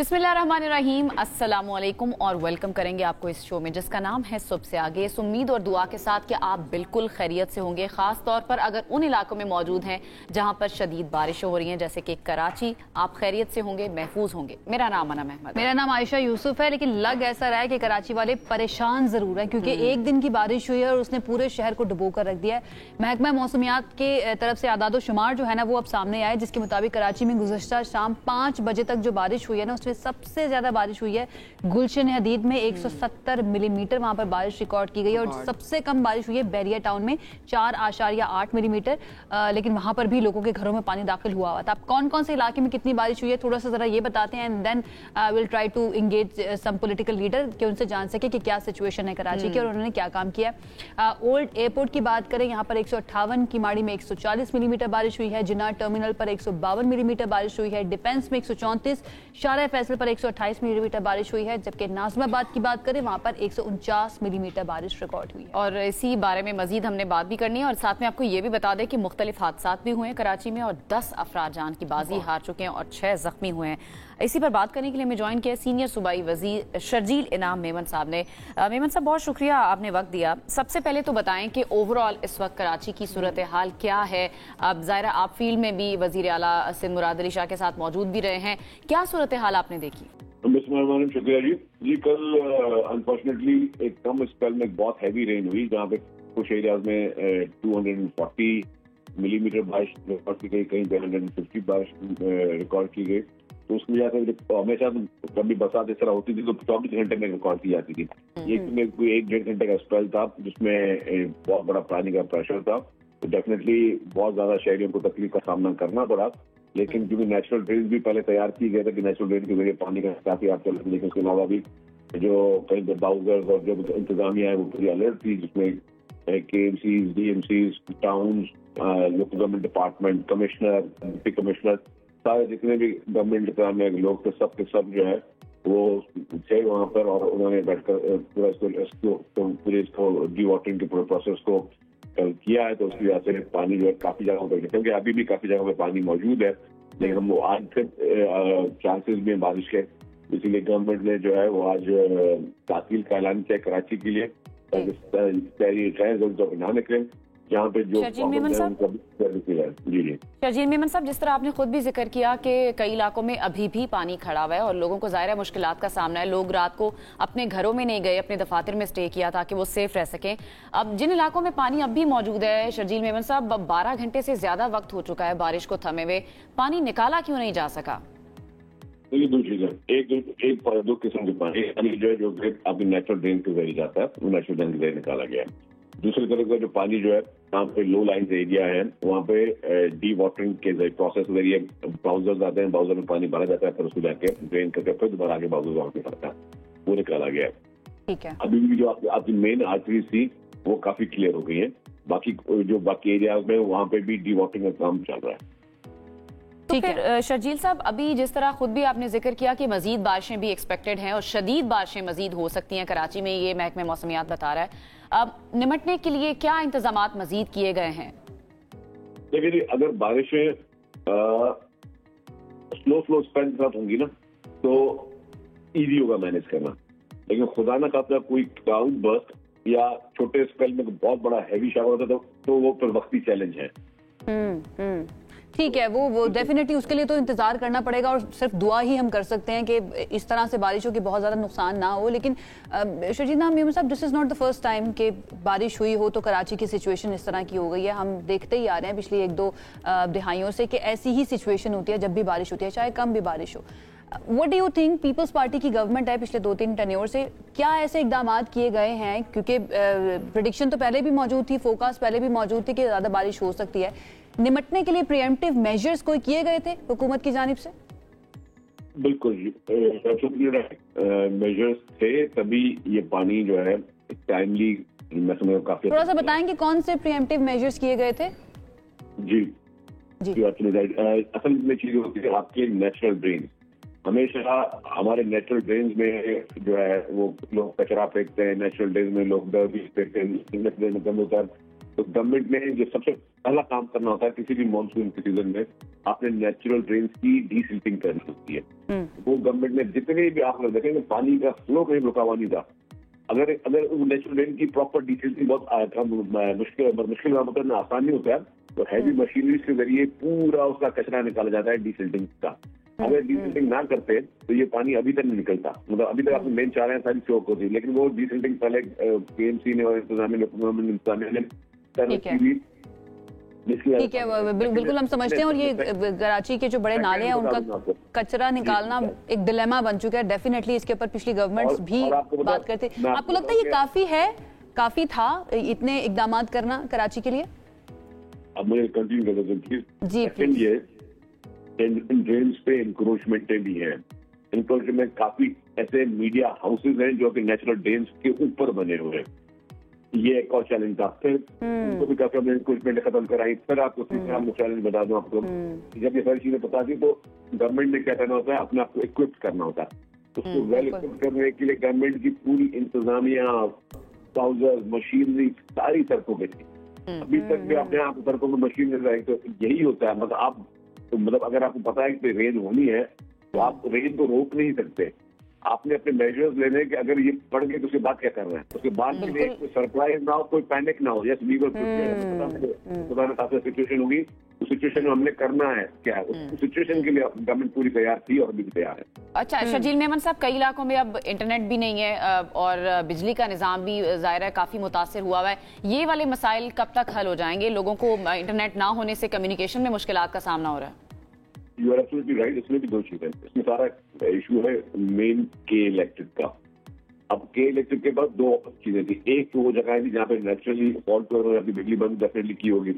बिस्मिल्लाहिर्रहमानिर्रहीम, अस्सलामु अलैकुम और वेलकम करेंगे आपको इस शो में जिसका नाम है सुबह से आगे। इस उम्मीद और दुआ के साथ कि आप बिल्कुल खैरियत से होंगे, ख़ास तौर पर अगर उन इलाकों में मौजूद हैं जहां पर शदीद बारिशें हो रही हैं जैसे कि कराची। आप खैरियत से होंगे, महफूज होंगे। मेरा नाम अनम अहमद, मेरा नाम आयशा यूसुफ है। लेकिन लग ऐसा रहा है कि कराची वाले परेशान ज़रूर हैं क्योंकि एक दिन की बारिश हुई है और उसने पूरे शहर को डुबो कर रख दिया है। महकमा मौसमियात के तरफ से आदाद शुमार जो है ना वो अब सामने आए, जिसके मुताबिक कराची में गुज़श्ता शाम 5 बजे तक जो बारिश हुई है ना उसमें सबसे ज़्यादा बारिश हुई है गुलशन हदीद में 170 मिलीमीटर वहाँ पर बारिश रिकॉर्ड की गई और सबसे कम बारिश हुई है बैरिया टाउन में 4.8 मिलीमीटर। लेकिन वहाँ पर भी लोगों के घरों में पानी दाखिल हुआ था। अब कौन कौन से इलाके में कितनी बारिश हुई है थोड़ा सा ज़रा ये बताते हैं, and then will try to engage some political leader कि उनसे जान सके कि क्या सिचुएशन है कराची की और उन्होंने क्या काम किया। ओल्ड एयरपोर्ट की बात करें, यहाँ पर 158, किमाड़ी में 140 मिलीमीटर बारिश हुई है, जिन्ना टर्मिनल पर 152 मिलीमीटर बारिश हुई है, डिफेंस में 134, शारा फैसल पर 128 मिलीमीटर बारिश हुई है, जबकि नाज़िमाबाद की बात करें वहां पर 149 मिलीमीटर बारिश रिकॉर्ड हुई है। और इसी बारे में मजीद हमने बात भी करनी है और साथ में आपको ये भी बता दें कि मुख्तलिफ हादसात भी हुए हैं कराची में और 10 अफराद जान की बाजी हार चुके हैं और 6 जख्मी हुए हैं। इसी पर बात करने के लिए हमें ज्वाइन किया सीनियर सूबाई वजीर शर्जील इनाम मेमन साहब ने। मेमन साहब, बहुत शुक्रिया आपने वक्त दिया। सबसे पहले तो बताएं कि ओवरऑल इस वक्त कराची की सूरत हाल क्या है। अब ज़ाहिरा आप फील्ड में भी वजीर आला सिंध मुराद अली शाह के साथ मौजूद भी रहे हैं, क्या सूरत हाल आपने देखी? शुक्रिया जी। कल अनफॉर्चुनेटली एक कम स्पेल में बहुत हैवी रेन हुई जहाँ पे कुछ एरियाज में 240 मिलीमीटर बारिश रिकॉर्ड की गई, कहीं पे 150 बारिश रिकॉर्ड की गई। तो उसकी वजह से हमेशा कभी बरसात इस तरह होती थी तो 24 घंटे में रिकॉर्ड की जाती थी। ये कोई 1-1.5 घंटे का स्पेल था जिसमें बहुत बड़ा पानी का प्रेशर था। तो डेफिनेटली बहुत ज्यादा शहरियों को तकलीफ का सामना करना पड़ा, लेकिन क्योंकि नेचुरल ड्रेन भी पहले तैयार की गए थे कि नेचुरल ड्रेन के जरिए पानी का काफी आप चल, लेकिन उसके अलावा भी जो कई बाउजर्स और जो इंतजामिया है वो पूरी अलर्ट थी, जिसमें KMCs, DMCs, town, local government department, commissioner, deputy commissioner, सारे जितने भी गवर्नमेंट में लोग थे सब के सब जो है वो थे वहाँ पर और उन्होंने बैठकर पूरे इसको डी वाटरिंग के पूरे प्रोसेस को किया है। तो उसकी वजह से पानी जो है काफी जगहों पर, क्योंकि अभी भी काफी जगहों पे पानी मौजूद है, लेकिन हम वो आज फिर चांसेस भी हैं बारिश के, इसीलिए गवर्नमेंट ने जो है वो आज तातील का ऐलान किया कराची के लिए ताकि ना निकले जहाँ पे जो शर्जील मेमन साहब, जिस तरह आपने खुद भी जिक्र किया कि कई इलाकों में अभी भी पानी खड़ा हुआ है और लोगों को ज़ाहिर मुश्किलात का सामना है। लोग रात को अपने घरों में नहीं गए, अपने दफातर में स्टे किया ताकि वो सेफ रह सकें। अब जिन इलाकों में पानी अब भी मौजूद है शर्जील मेमन साहब, 12 घंटे से ज्यादा वक्त हो चुका है बारिश को थमे हुए, पानी निकाला क्यों नहीं जा सका? दो चीजें, एक दो किस्म के पानी जो है जो अभी नेचुरल ड्रेन के जरिए जाता है वो नेचुरल ड्रेन के जरिए निकाला गया है। दूसरी तरफ का जो पानी जो है वहाँ पे लो लाइन एरिया है वहाँ पे डी वाटरिंग के प्रोसेस के जरिए बाउजर्स आते हैं, बाउजर में पानी भरा जाता है, फिर उसको जाके ड्रेन करके फिर दोबारा आगे बाउजर वहाँ पे भरता है, वो निकाला गया है। ठीक है, अभी भी जो आपकी मेन आर्टरीज थी वो काफी क्लियर हो गई है, बाकी एरियाज में वहाँ पे भी डी वाटरिंग का काम चल रहा है। तो फिर शर्जील साहब, अभी जिस तरह खुद भी आपने जिक्र किया कि मजीद बारिशें भी एक्सपेक्टेड हैं और शदीद बारिशें मजीद हो सकती हैं कराची में, ये महकमा मौसमियात बता रहा है। अब निमटने के लिए क्या इंतजामात मजीद किए गए हैं? देखिए, अगर बारिशें स्लो स्पेल के साथ होंगी ना तो इजी होगा मैनेज करना, लेकिन खुदा ना खास्ता कोई क्लाउड बर्स्ट या छोटे स्पेल में बहुत बड़ा हैवी शावर होता तो वो फिर वक्ती चैलेंज है। ठीक है, वो डेफिनेटली उसके लिए तो इंतजार करना पड़ेगा और सिर्फ दुआ ही हम कर सकते हैं कि इस तरह से बारिश हो कि बहुत ज़्यादा नुकसान ना हो। लेकिन शर्जील मेमन साहब, this is not the first time कि बारिश हुई हो तो कराची की सिचुएशन इस तरह की हो गई है। हम देखते ही आ रहे हैं पिछली 1-2 दिहाइयों से कि ऐसी ही सिचुएशन होती है जब भी बारिश होती है, चाहे कम भी बारिश हो। What do you think, Peoples Party की गवर्नमेंट है पिछले 2-3 टेन्योर से, क्या ऐसे इकदाम किए गए हैं? क्योंकि प्रेडिक्शन तो पहले भी मौजूद थी, फोकास्ट पहले भी मौजूद थी कि ज़्यादा बारिश हो सकती है, निमटने के लिए प्रिएम्प्टिव मेजर्स कोई किए गए थे हुकूमत की जानिब से? बिल्कुल मेजर्स थे, तभी ये पानी जो है टाइमली काफी। थोड़ा सा बताएंगे कौन से प्रिएम्प्टिव मेजर्स किए गए थे? जी असल में चीज होती है आपके नेचुरल ड्रेन। हमेशा हमारे नेचुरल ड्रेन में जो है वो लोग कचरा फेंकते हैं, नेचुरल ड्रेन में लोग दर्द फेंकते हैं, تو گورنمنٹ نے جو سب سے پہلا کام کرنا ہوتا ہے کسی بھی مانسون کے سیزن میں، آپ نے نیچرل ڈرینس کی ڈی سلٹنگ کرنی ہوتی ہے. وہ گورنمنٹ نے جتنے بھی آپ لوگ دیکھیں گے پانی کا فلو کہیں رکا ہوا نہیں تھا. اگر نیچرل ڈرین کی پراپر ڈی سلٹنگ بہت مشکل کام کرنا آسان نہیں ہوتا ہے، تو ہیوی مشینریز کے ذریعے پورا اس کا کچرا نکالا جاتا ہے ڈی سلٹنگ کا. اگر ڈی سلٹنگ نہ کرتے تو یہ پانی ابھی تک نہیں نکلتا. مطلب ابھی تک آپ مین چاہ رہے ہیں ساری چوک ہوتی، لیکن وہ ڈی سلٹنگ پہلے کے ایم سی نے اور انتظامیہ نے ٹھیک ہے، بالکل ہم سمجھتے ہیں. اور یہ کراچی کے جو بڑے نالے ہیں ان کا کچرا نکالنا ایک ڈیلیما بن چکا ہے. ڈیفینیٹلی اس کے اوپر پچھلی گورنمنٹس بھی بات کرتے. آپ کو لگتا ہے یہ کافی ہے، کافی تھا اتنے اقدامات کرنا کراچی کے لیے؟ اب مجھے کنٹینیو کرنا چاہیے. سیکنڈ یہ ڈرینس پہ انکروچمنٹ بھی ہیں. انکروچمنٹ میں کافی ایسے میڈیا ہاؤسز ہیں جو کہ نیچرل ڈرینس کے اوپر بنے ہوئے ہیں. یہ ایک اور چیلنج تھا. پھر ان کو بھی کافی ہم نے انکروچمنٹ ختم کرائی. پھر آپ کو تیسرا چیلنج بتا دوں آپ کو، جب یہ ساری چیزیں بتا دی تو گورنمنٹ نے کیا کرنا ہوتا ہے، اپنے آپ کو اکوپ کرنا ہوتا ہے. اس کو ویل اکوپ کرنے کے لیے گورنمنٹ کی پوری انتظامیہ، ہاؤزر، مشینری ساری سڑکوں پہ تھی. ابھی تک بھی اپنے آپ سڑکوں میں مشین رہے. تو یہی ہوتا ہے، مطلب اگر آپ کو پتا ہے کہ رین ہونی ہے تو آپ رین کو روک نہیں سکتے. آپ نے اپنے میجرز لینے کہ اگر یہ پڑ گئے تو اس کے بعد کیا کر رہے ہیں، اس کے بعد کے لیے کوئی سرپرائز نہ ہو، کوئی پینک نہ ہو. یس وی ول سچویشن ہوگی، اس سچویشن میں ہم نے کرنا ہے کیا ہے، اس سچویشن کے لیے گورنمنٹ پوری تیار تھی اور ابھی بھی تیار ہے. اچھا شرجیل میمن صاحب، کئی علاقوں میں اب انٹرنیٹ بھی نہیں ہے اور بجلی کا نظام بھی ظاہر ہے کافی متاثر ہوا ہوا ہے. یہ والے مسائل کب تک حل ہو جائیں گے؟ لوگوں کو انٹرنیٹ نہ ہونے سے کمیونیکیشن میں مشکلات کا سامنا ہو رہا ہے. You are absolutely right. اس میں بھی دو چیزیں. اس میں سارا ایشو ہے مین کے الیکٹرک کا. اب کے الیکٹرک کے بعد دو چیزیں تھی. ایک تو وہ جگہیں تھی جہاں پہ نیچرلی فالٹ پر انہوں نے اپنی بجلی بند ڈیفینیٹلی کی ہوگی.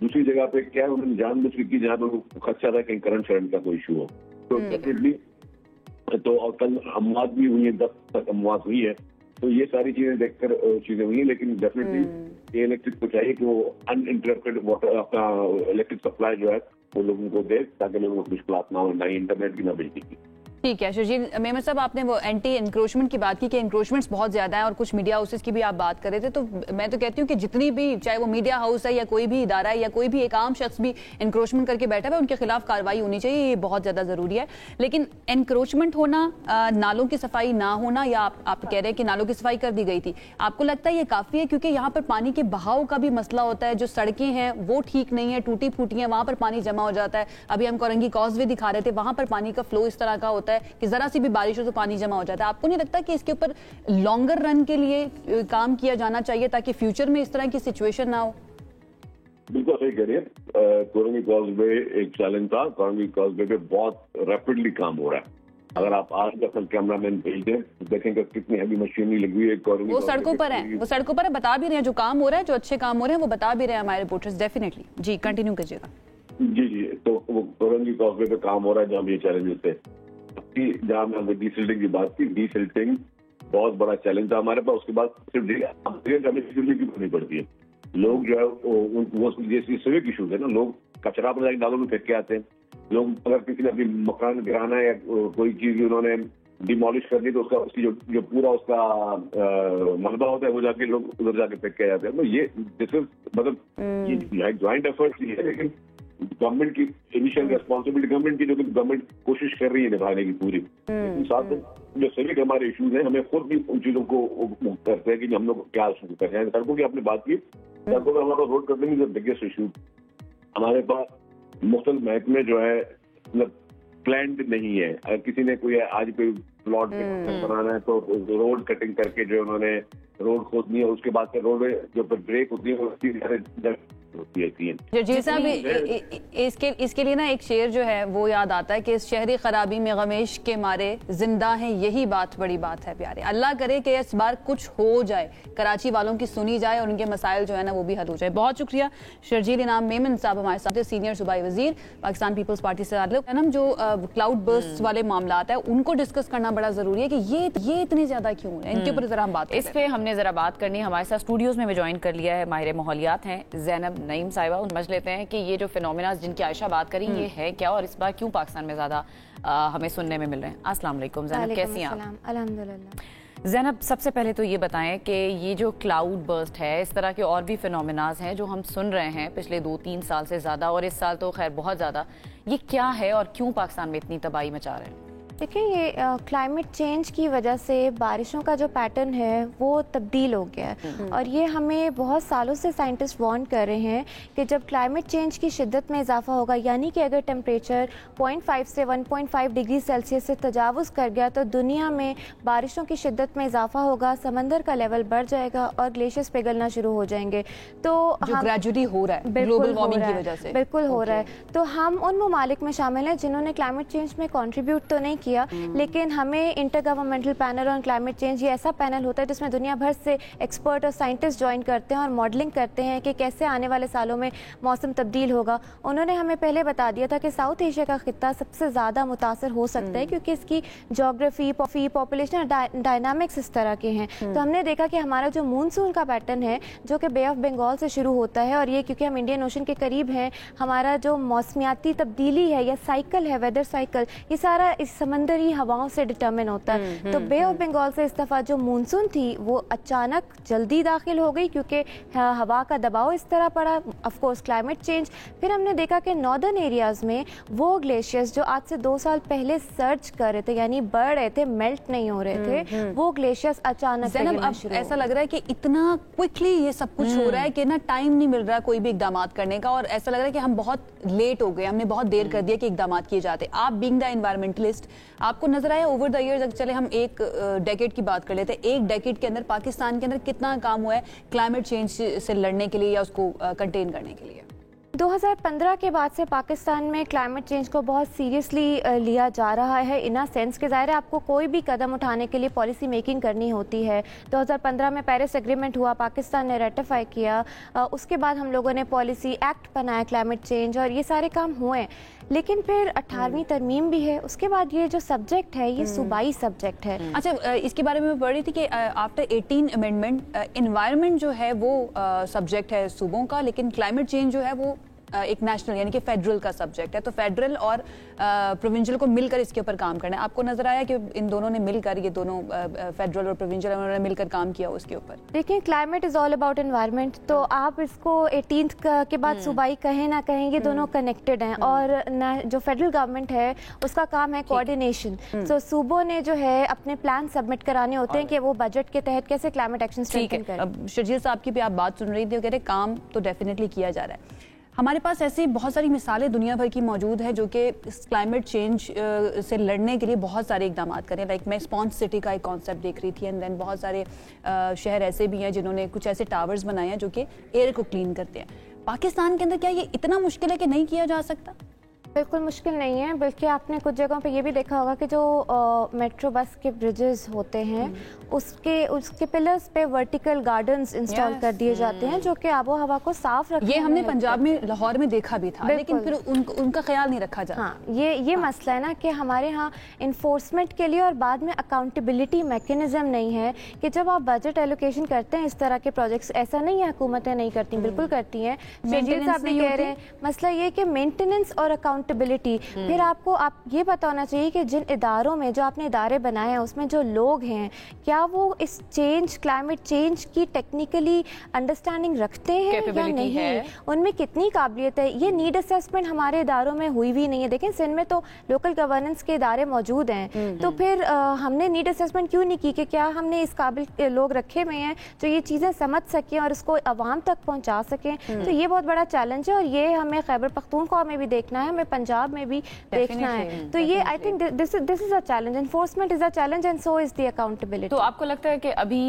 دوسری جگہ پہ کیا انہوں نے جان بوجھ کے کی جہاں پہ خدشہ تھا کہیں کرنٹ شرنٹ کا کوئی ایشو ہو. تو ڈیفینیٹلی تو اور کل اموات بھی ہوئی ہیں، 10 تک اموات ہوئی ہے. تو یہ ساری چیزیں دیکھ کر چیزیں ہوئی ہیں. لیکن ڈیفینیٹلی کے الیکٹرک کو چاہیے کہ وہ ان انٹرپٹڈ واٹر اپنا الیکٹرک سپلائی جو ہے وہ لوگوں کو دے تاکہ لوگوں کو مشکلات نہ ہو، نہ انٹرنیٹ کی نہ بجلی کی. ٹھیک ہے شرجیل میمن صاحب، آپ نے وہ اینٹی انکروچمنٹ کی بات کی کہ انکروچمنٹس بہت زیادہ ہیں اور کچھ میڈیا ہاؤسز کی بھی آپ بات کر رہے تھے. تو میں تو کہتی ہوں کہ جتنی بھی، چاہے وہ میڈیا ہاؤس ہے یا کوئی بھی ادارہ ہے یا کوئی بھی ایک عام شخص بھی انکروچمنٹ کر کے بیٹھا ہے، ان کے خلاف کارروائی ہونی چاہیے. یہ بہت زیادہ ضروری ہے. لیکن انکروچمنٹ ہونا، نالوں کی صفائی نہ ہونا، یا آپ کہہ رہے ہیں کہ نالوں کی صفائی کر دی گئی تھی، آپ کو لگتا ہے یہ کافی ہے؟ کیونکہ یہاں پر پانی کے بہاؤ کا بھی مسئلہ ہوتا ہے. جو سڑکیں ہیں وہ ٹھیک نہیں ہیں، ٹوٹی پھوٹی ہیں، وہاں پر پانی جمع ہو جاتا ہے. ابھی ہم کورنگی کازوے دکھا رہے تھے، وہاں پر پانی کا فلو اس طرح کا ہوتا ہے کہ ذرا سی بھی بارش ہو تو پانی جمع ہو جاتا ہے. آپ کو نہیں لگتا کہ اس کے اوپر لانگر رن کے لیے کام کیا جانا چاہیے تاکہ فیوچر میں اس طرح کی سچویشن نہ ہو؟ بالکل صحیح کہہ رہی ہے. کورنگی کازوے ایک چیلنج تھا. کورنگی کازوے پہ بہت ریپڈلی کام ہو رہا ہے. اگر آپ آج اپنا کیمرہ مین بھیج دیں دیکھیں کہ کتنی ہیوی مشینری لگی ہوئی ہے. وہ سڑکوں پر ہیں، وہ سڑکوں پر بتا بھی رہے ہیں جو کام ہو رہا ہے، جو اچھے کام ہو رہے ہیں وہ بتا بھی رہے ہیں ہمارے رپورٹرز. ڈیفینیٹلی جی کنٹینیو کیجیے گا. جی تو وہ کورنگی کازوے پہ کام ہو رہا ہے جہاں یہ چیلنجز تھے. جہاں میں نے ڈی سلٹنگ کی بات کی، ڈی سلٹنگ بہت بڑا چیلنج تھا ہمارے پاس. اس کے بعد صرف کی کرنی پڑتی ہے. لوگ جو ہے سیویج ایشوز ہے نا، لوگ کچرا اپنے نالوں میں پھینک کے آتے ہیں. لوگ اگر کسی نے اپنی مکان گرانا ہے یا کوئی چیز انہوں نے ڈیمالش کرنی تو اس کی جو پورا اس کا ملبہ ہوتا ہے وہ جا کے لوگ ادھر جا کے پھینک کے جاتے ہیں. تو یہ مطلب یہ جوائنٹ ایفرٹ ہے، لیکن گورنمنٹ کی انیشیل ریسپانسبلٹی، گورنمنٹ کی جو کہ گورنمنٹ کوشش کر رہی ہے نبھانے کی پوری. ساتھ جو سیویج ہمارے ایشوز ہیں ہمیں خود بھی ان چیزوں کو کرتے ہیں کہ ہم لوگ کیا کر رہے ہیں. سڑکوں کی آپ نے بات کی، سڑکوں میں ہمارا روڈ کرنے کی بگیسٹ ایشو ہمارے پاس مختلف محکمے جو ہے مطلب پلانڈ نہیں ہے. اگر کسی نے کوئی آج کوئی پلاٹ بنانا ہے تو روڈ کٹنگ کر کے جو انہوں نے روڈ کھودنی ہے، اس کے بعد روڈ جو بریک ہوتی ہے جی صاحب اس کے لیے نا ایک شعر جو ہے وہ یاد آتا ہے کہ اس شہری خرابی میں غمیش کے مارے زندہ ہیں، یہی بات بڑی بات ہے پیارے. اللہ کرے کہ اس بار کچھ ہو جائے، کراچی والوں کی سنی جائے اور ان کے مسائل جو ہے نا وہ بھی حل ہو جائے. بہت شکریہ شرجیل انعام میمن صاحب ہمارے ساتھ، سینئر صوبائی وزیر پاکستان پیپلز پارٹی سے تعلق. جو کلاؤڈ برسٹ والے معاملات ہیں ان کو ڈسکس کرنا بڑا ضروری ہے کہ یہ اتنے زیادہ کیوں ہیں، ان کے اوپر ذرا ہم بات اس پہ ہم نے ذرا بات کرنی. ہمارے ساتھ اسٹوڈیوز میں جوائن کر لیا ہے ماہر ماحولیات ہیں زینب نعیم صاحبہ. سمجھ لیتے ہیں کہ یہ جو فینومیناز جن کی عائشہ بات کری یہ ہے کیا اور اس بار کیوں پاکستان میں زیادہ ہمیں سننے میں مل رہے ہیں. السلام علیکم زینب، کیسی ہیں آپ؟ الحمدللہ. ज़ैनब, सबसे पहले तो ये बताएं कि ये जो क्लाउड बर्स्ट है, इस तरह के और भी फिनोमेनाज हैं जो हम सुन रहे हैं पिछले 2-3 साल से ज़्यादा, और इस साल तो खैर बहुत ज़्यादा, ये क्या है और क्यों पाकिस्तान में इतनी तबाही मचा रहे हैं? देखिए, ये क्लाइमेट चेंज की वजह से बारिशों का जो पैटर्न है वो तब्दील हो गया है, और ये हमें बहुत सालों से साइंटिस्ट वार्न कर रहे हैं कि जब क्लाइमेट चेंज की शिद्दत में इजाफा होगा, यानी कि अगर टेम्परेचर 0.5 से 1.5 डिग्री सेल्सियस से तजावुज़ कर गया तो दुनिया में बारिशों की शिद्दत में इजाफा होगा, समंदर का लेवल बढ़ जाएगा और ग्लेशियर्स पिघलना शुरू हो जाएंगे। तो जो ग्रेजुअली हो रहा है ग्लोबल वार्मिंग की वजह से, बिल्कुल हो रहा है। तो हम उन ममालिक में शामिल हैं जिन्होंने क्लाइमेट चेंज में कॉन्ट्रीब्यूट तो नहीं किया, लेकिन हमें inter governmental panel on climate change, ये ऐसा पैनल होता है जिसमें दुनिया भर से एक्सपर्ट और साइंटिस्ट ज्वाइन करते हैं और मॉडलिंग करते हैं कि कैसे आने वाले सालों में मौसम तब्दील होगा। उन्होंने हमें पहले बता दिया था कि साउथ एशिया का खित्ता सबसे ज़्यादा मुतासर हो सकता है क्योंकि इसकी जोग्राफी, पॉपुलेशन डायनामिक्स इस तरह के हैं। तो हमने देखा कि हमारा जो मानसून का पैटर्न है जो कि बे ऑफ बंगाल से शुरू होता है, और ये क्योंकि हम इंडियन ओशन के करीब हैं, हमारा जो मौसमियाती तब्दीली है या साइकिल है, वेदर साइकिल, ये सारा इस समंदरी हवाओं से डिटरमिन होता है। तो बे ऑफ बंगाल से इस दफ़ा जो मानसून थी वो अचानक जल्दी दाखिल हो गई क्योंकि हवा का दबाव इस तरह पड़ा, ऑफ कोर्स क्लाइमेट चेंज। फिर हमने देखा कि नॉर्दर्न एरियाज़ में वो ग्लेशियर्स जो आज से 2 साल पहले सर्ज कर रहे थे, यानी बढ़ रहे थे, मेल्ट नहीं हो रहे थे, वो ग्लेशियर्स अचानक अब ऐसा लग रहा है कि इतना क्विकली ये सब कुछ हो रहा है कि ना टाइम नहीं मिल रहा कोई भी इकदाम करने का, और ऐसा लग रहा है कि हम बहुत लेट हो गए, हमने बहुत देर कर दिया कि इकदाम किए जाते। आप बीइंग द एनवायरमेंटलिस्ट, आपको नजर आया ओवर द ईयर्स, चले हम एक डेकेड की बात कर लेते हैं, एक डेकेड के अंदर पाकिस्तान के अंदर कितना काम हुआ है क्लाइमेट चेंज से लड़ने के लिए या उसको कंटेन करने के लिए? 2015 के बाद से पाकिस्तान में क्लाइमेट चेंज को बहुत सीरियसली लिया जा रहा है, इन सेंस के ज़ाहिर है आपको कोई भी कदम उठाने के लिए पॉलिसी मेकिंग करनी होती है। 2015 में पेरिस एग्रीमेंट हुआ, पाकिस्तान ने रेटिफाई किया, उसके बाद हम लोगों ने पॉलिसी एक्ट बनाया क्लाइमेट चेंज, और ये सारे काम हुए। लेकिन फिर 18वीं तरमीम भी है, उसके बाद ये जो सब्जेक्ट है ये सूबाई सब्जेक्ट है। अच्छा, इसके बारे में मैं पढ़ रही थी कि आफ्टर 18 अमेंडमेंट एनवायरनमेंट जो है वो सब्जेक्ट है सूबों का, लेकिन क्लाइमेट चेंज जो है वो एक नेशनल यानी कि फेडरल का सब्जेक्ट है। तो फेडरल और प्रोविंशियल को मिलकर इसके ऊपर काम करना है। आपको नजर आया कि इन दोनों ने मिलकर, ये दोनों फेडरल और प्रोविंशियल, उन्होंने मिलकर काम किया उसके ऊपर? देखिए, climate is all about environment, तो आप इसको 18th के बाद सूबाई कहें ना कहें, ये दोनों कनेक्टेड हैं। और जो फेडरल गवर्नमेंट है उसका काम है कोऑर्डिनेशन। तो सूबों ने जो है अपने प्लान सबमिट कराने होते हैं कि वो बजट के तहत कैसे क्लाइमेट एक्शन स्ट्रेंथन करें। अब शर्जील साहब की भी आप बात सुन रही थी, वो कह रहे काम तो डेफिनेटली किया जा रहा है। हमारे पास ऐसी बहुत सारी मिसालें दुनिया भर की मौजूद है जो कि क्लाइमेट चेंज से लड़ने के लिए बहुत सारे इकदाम करें। लाइक मैं स्पॉन्ज सिटी का एक कॉन्सेप्ट देख रही थी, एंड देन बहुत सारे शहर ऐसे भी हैं जिन्होंने कुछ ऐसे टावर्स बनाए हैं जो कि एयर को क्लीन करते हैं। पाकिस्तान के अंदर क्या ये इतना मुश्किल है कि नहीं किया जा सकता? बिल्कुल मुश्किल नहीं है, बल्कि आपने कुछ जगहों पे ये भी देखा होगा कि जो मेट्रो बस के ब्रिजेस होते हैं उसके पिलर्स पे वर्टिकल गार्डन्स इंस्टॉल कर दिए जाते हैं जो कि आबो हवा को साफ रखने। ये हमने पंजाब में, लाहौर में देखा भी था, लेकिन फिर उनका ख्याल नहीं रखा जाता। हाँ, ये मसला है ना कि हमारे यहाँ इन्फोर्समेंट के लिए और बाद में अकाउंटेबिलिटी मैकेनिज्म नहीं है कि जब आप बजट एलोकेशन करते हैं इस तरह के प्रोजेक्ट्स, ऐसा नहीं है हुकूमतें नहीं करती, बिल्कुल करती हैं। साहब भी कह रहे हैं, मसला ये कि मेंटेनेंस और अकाउंटेबिलिटी। फिर आपको ये पता होना चाहिए कि जिन इदारों में, जो आपने इदारे बनाए हैं, उसमें जो लोग हैं क्या वो इस क्लाइमेट चेंज की टेक्निकली अंडरस्टैंडिंग रखते हैं या नहीं, उनमें कितनी काबिलियत है। ये नीड असेसमेंट हमारे इदारों में हुई भी नहीं है। देखें, सिंध में तो लोकल गवर्नेंस के इदारे मौजूद हैं, तो फिर हमने नीड असेसमेंट क्यों नहीं की कि क्या हमने इस काबिल लोग रखे हुए हैं जो ये चीज़ें समझ सकें और इसको अवाम तक पहुँचा सकें। तो ये बहुत बड़ा चैलेंज है, और ये हमें खैबर पख्तूनख्वा में भी देखना है, हमें पंजाब में भी देखना है। तो ये I think this is a challenge, enforcement is a challenge and so is the accountability. तो आपको लगता है कि अभी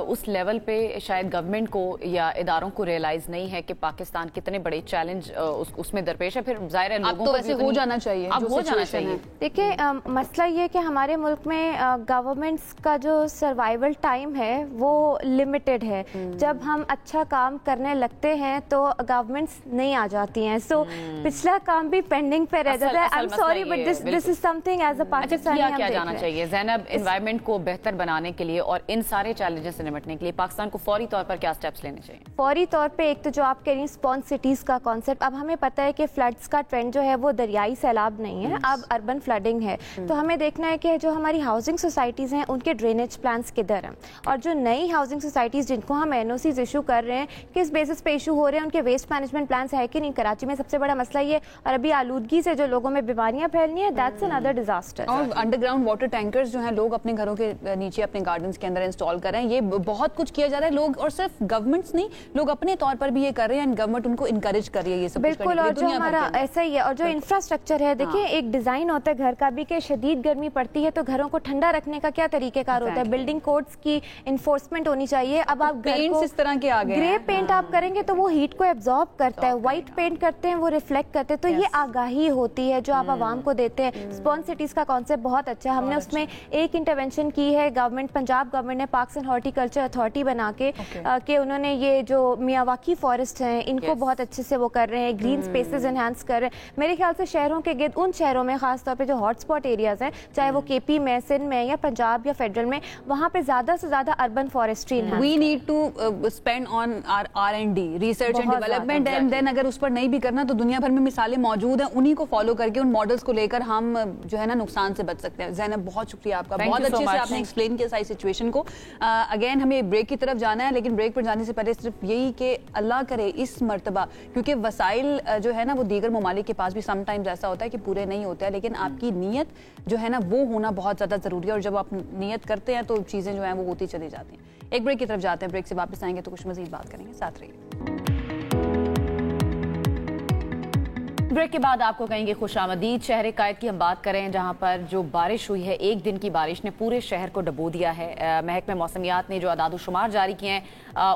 उस लेवल पे शायद गवर्नमेंट को या इदारों को रियलाइज नहीं है कि पाकिस्तान कितने बड़े चैलेंज उसमें दरपेश है? फिर जाहिर है लोगों को वैसे हो जाना चाहिए, अब हो जाना चाहिए। देखिए, मसला ये कि हमारे मुल्क में गवर्नमेंट्स का जो सर्वाइवल टाइम है वो लिमिटेड है। जब हम अच्छा काम करने लगते हैं तो गवर्नमेंट्स नहीं आ जाती हैं। सो पिछला काम भी पेंडिंग ट्रेंडिंग पे रह जाता है. I am sorry but this is something as a Pakistani हम क्या देख जाना रहे हैं. चाहिए ज़ैनब एनवायरनमेंट को बेहतर बनाने के लिए और इन सारे चैलेंजेस से निपटने के लिए पाकिस्तान को फौरी तौर पर क्या स्टेप्स लेने चाहिए? फौरी तौर पे एक तो जो आप कह रही हैं स्पॉन्ज सिटीज़ का कॉन्सेप्ट, अब हमें पता है कि फ्लड्स का ट्रेंड जो है वो दरियाई सैलाब नहीं है, अब अर्बन फ्लडिंग है. तो हमें देखना है कि जो हमारी हाउसिंग सोसाइटीज़ हैं उनके ड्रेनेज प्लान्स किधर हैं, और जो नई हाउसिंग सोसाइटीज़ जिनको हम एनओसीज इशू कर रहे हैं किस बेसिस पे इशू हो रहे हैं, उनके वेस्ट मैनेजमेंट प्लान्स है कि नहीं. कराची में सबसे बड़ा मसला ये, और अभी आलूदगी से जो लोगों में बीमारियां फैलनी है, दैट्स अनदर डिजास्टर. और अंडरग्राउंड वाटर टैंकर्स जो हैं लोग अपने घरों के नीचे अपने गार्डन्स के अंदर इंस्टॉल कर रहे हैं. ये बहुत कुछ किया जा रहा है लोग, और सिर्फ गवर्नमेंट्स नहीं, लोग अपने तौर पर भी ये कर रहे हैं, एंड गवर्नमेंट उनको इनकरेज कर रही है ये सब. बिल्कुल, और जो हमारा ऐसा ही है, और जो इंफ्रास्ट्रक्चर है, देखिए एक डिजाइन होता है घर का भी कि शदीद गर्मी पड़ती है तो घरों को ठंडा रखने का क्या तरीकेकार होता है. बिल्डिंग कोड्स की इन्फोर्समेंट होनी चाहिए. अब आप पेंट्स इस तरह के आ गए, ग्रे पेंट आप करेंगे तो वो हीट को एब्जॉर्ब करता है, व्हाइट पेंट करते हैं वो रिफ्लेक्ट करते हैं. तो ये आगाही होती है जो आप आवाम को देते हैं. स्पॉन्ज सिटीज का कॉन्सेप्ट बहुत अच्छा है, हमने उसमें एक इंटरवेंशन की है. गवर्नमेंट, पंजाब गवर्नमेंट ने पार्क्स एंड हॉर्टिकल्चर अथॉरिटी बना के उन्होंने ये जो मियावाकी फॉरेस्ट हैं इनको बहुत अच्छे से वो कर रहे हैं, ग्रीन स्पेसेस एनहांस कर रहे हैं. मेरे ख्याल से शहरों के गिर्द उन शहरों में खासतौर पे जो हॉटस्पॉट एरियाज हैं, चाहे वो केपी में, सिंध में या पंजाब या फेडरल में, वहाँ पे ज्यादा से ज्यादा urban forestry we need to spend on R&D, research and development, and then अगर उस पर नहीं भी करना तो दुनिया भर में मिसालें मौजूद हैं, उन्हीं को फॉलो करके उन मॉडल्स को लेकर हम जो है ना नुकसान से बच सकते हैं. ज़ैनब बहुत शुक्रिया आपका, बहुत अच्छे से आपने एक्सप्लेन किया सारी सिचुएशन को. अगेन हमें ब्रेक की तरफ जाना है, लेकिन ब्रेक पर जाने से पहले सिर्फ यही कि अल्लाह करे इस मर्तबा, क्योंकि वसाइल जो है ना वो दीगर ममालिक के पास भी समटाइम्स ऐसा होता है कि पूरे नहीं होते हैं, लेकिन आपकी नीयत जो है ना वो होना बहुत ज़्यादा ज़रूरी है, और जब आप नीयत करते हैं तो चीज़ें जो हैं वो होती चली जाती हैं. एक ब्रेक की तरफ जाते हैं, ब्रेक से वापस आएंगे तो कुछ मज़ीद बात करेंगे, साथ रहिए. ब्रेक के बाद आपको कहेंगे खुशामदीद. शहर कायद की हम बात करें जहां पर जो बारिश हुई है, एक दिन की बारिश ने पूरे शहर को डबो दिया है. महकमे मौसमियात ने जो अदाद-ओ-शुमार जारी किए हैं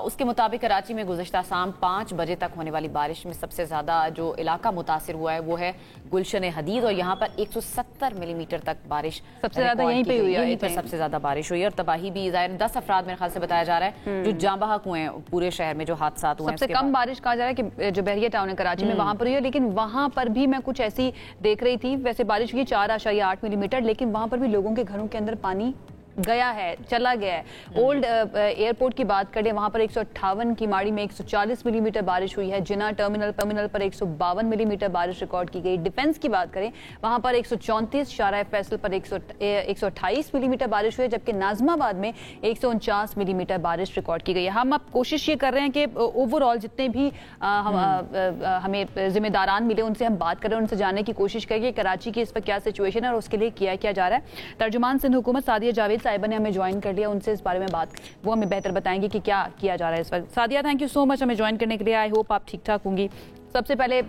उसके मुताबिक कराची में गुज़श्ता शाम 5 बजे तक होने वाली बारिश में सबसे ज़्यादा जो इलाका मुतासिर हुआ है वो है गुलशन हदीद, और यहाँ पर 170 मिलीमीटर तक बारिश सबसे ज़्यादा यहीं पे हुई है. यहीं पर सबसे ज़्यादा बारिश हुई है, और तबाही भी ज़ाहिर 10 अफराद मेरे ख्याल से बताया जा रहा है जो जाँ बहक हुए हैं पूरे शहर में, जो हादसा हुए हैं. सबसे कम बारिश कहा जा रहा है कि जो बहरिया टाउन है कराची में वहां पर हुई है, लेकिन वहां पर भी मैं कुछ ऐसी देख रही थी, वैसे बारिश हुई 4.8 मिलीमीटर, लेकिन वहां पर भी लोगों के घरों के अंदर पानी गया है, चला गया है. ओल्ड एयरपोर्ट की बात करें, वहां पर 158 की माड़ी में 140 मिलीमीटर बारिश हुई है. जिना टर्मिनल पर 152 मिलीमीटर बारिश रिकॉर्ड की गई. डिफेंस की बात करें, वहां पर 134, शाहराह फैसल पर 128 मिलीमीटर बारिश हुई है, जबकि नाजमाबाद में 149 मिलीमीटर बारिश रिकॉर्ड की गई है. हम अब कोशिश ये कर रहे हैं कि ओवरऑल जितने भी हमें जिम्मेदारान मिले उनसे हम बात करें, उनसे जानने की कोशिश करें कि कराची की इस पर क्या सिचुएशन है और उसके लिए क्या जा रहा है. तर्जुमान सिंध हुकूमत सादिया जावेद साहिबा ने हमें ज्वाइन कर लिया, उनसे इस बारे में बात, वो हमें बेहतर बताएंगे कि क्या किया जा रहा है इस वक्त. Sadia, thank you so much हमें ज्वाइन करने के लिए. आई होप आप ठीक ठाक होंगी. सबसे पहले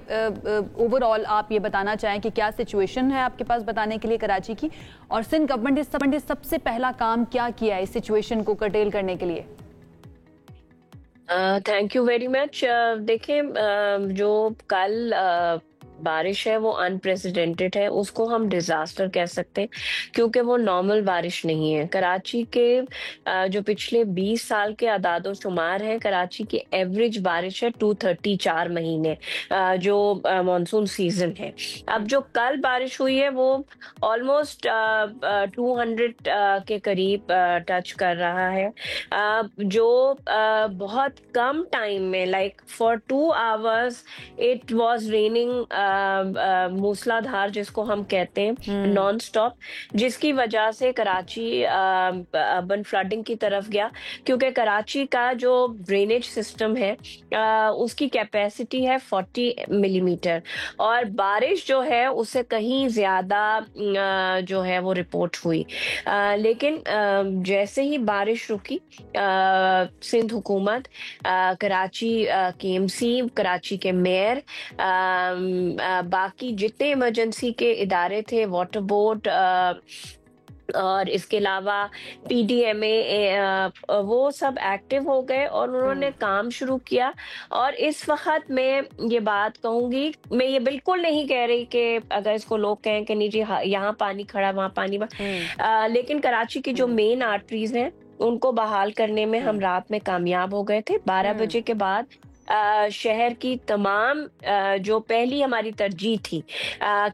ओवरऑल आप ये बताना चाहें कि क्या सिचुएशन है आपके पास बताने के लिए कराची की, और सिंध गवर्नमेंट ने सबसे पहला काम क्या किया है इस सिचुएशन को कर्टेल करने के लिए? Thank you very much. देखें, जो कल बारिश है वो अनप्रेसिडेंटेड है, उसको हम डिजास्टर कह सकते हैं क्योंकि वो नॉर्मल बारिश नहीं है. कराची के जो पिछले 20 साल के अदादो शुमार हैं, कराची की एवरेज बारिश है 234 महीने जो मॉनसून सीजन है. अब जो कल बारिश हुई है वो ऑलमोस्ट 200 के करीब टच कर रहा है, जो बहुत कम टाइम में, like for 2 hours it was raining मूसलाधार जिसको हम कहते हैं, नॉन स्टॉप, जिसकी वजह से कराची अर्बन फ्लडिंग की तरफ गया, क्योंकि कराची का जो ड्रेनेज सिस्टम है उसकी कैपेसिटी है 40 मिलीमीटर, और बारिश जो है उससे कहीं ज्यादा जो है वो रिपोर्ट हुई. लेकिन जैसे ही बारिश रुकी, सिंध हुकूमत, कराची KMC, कराची के मेयर, बाकी जितने इमरजेंसी के इदारे थे, वाटर बोर्ड और इसके अलावा PDMA, वो सब एक्टिव हो गए और उन्होंने काम शुरू किया. और इस वक्त मैं ये बात कहूंगी, मैं ये बिल्कुल नहीं कह रही कि अगर इसको लोग कहें कि नहीं जी यहाँ पानी खड़ा वहाँ पानी, लेकिन कराची की जो मेन आर्टरीज हैं उनको बहाल करने में हम रात में कामयाब हो गए थे. 12 बजे के बाद شہر کی تمام جو پہلی ہماری ترجیح تھی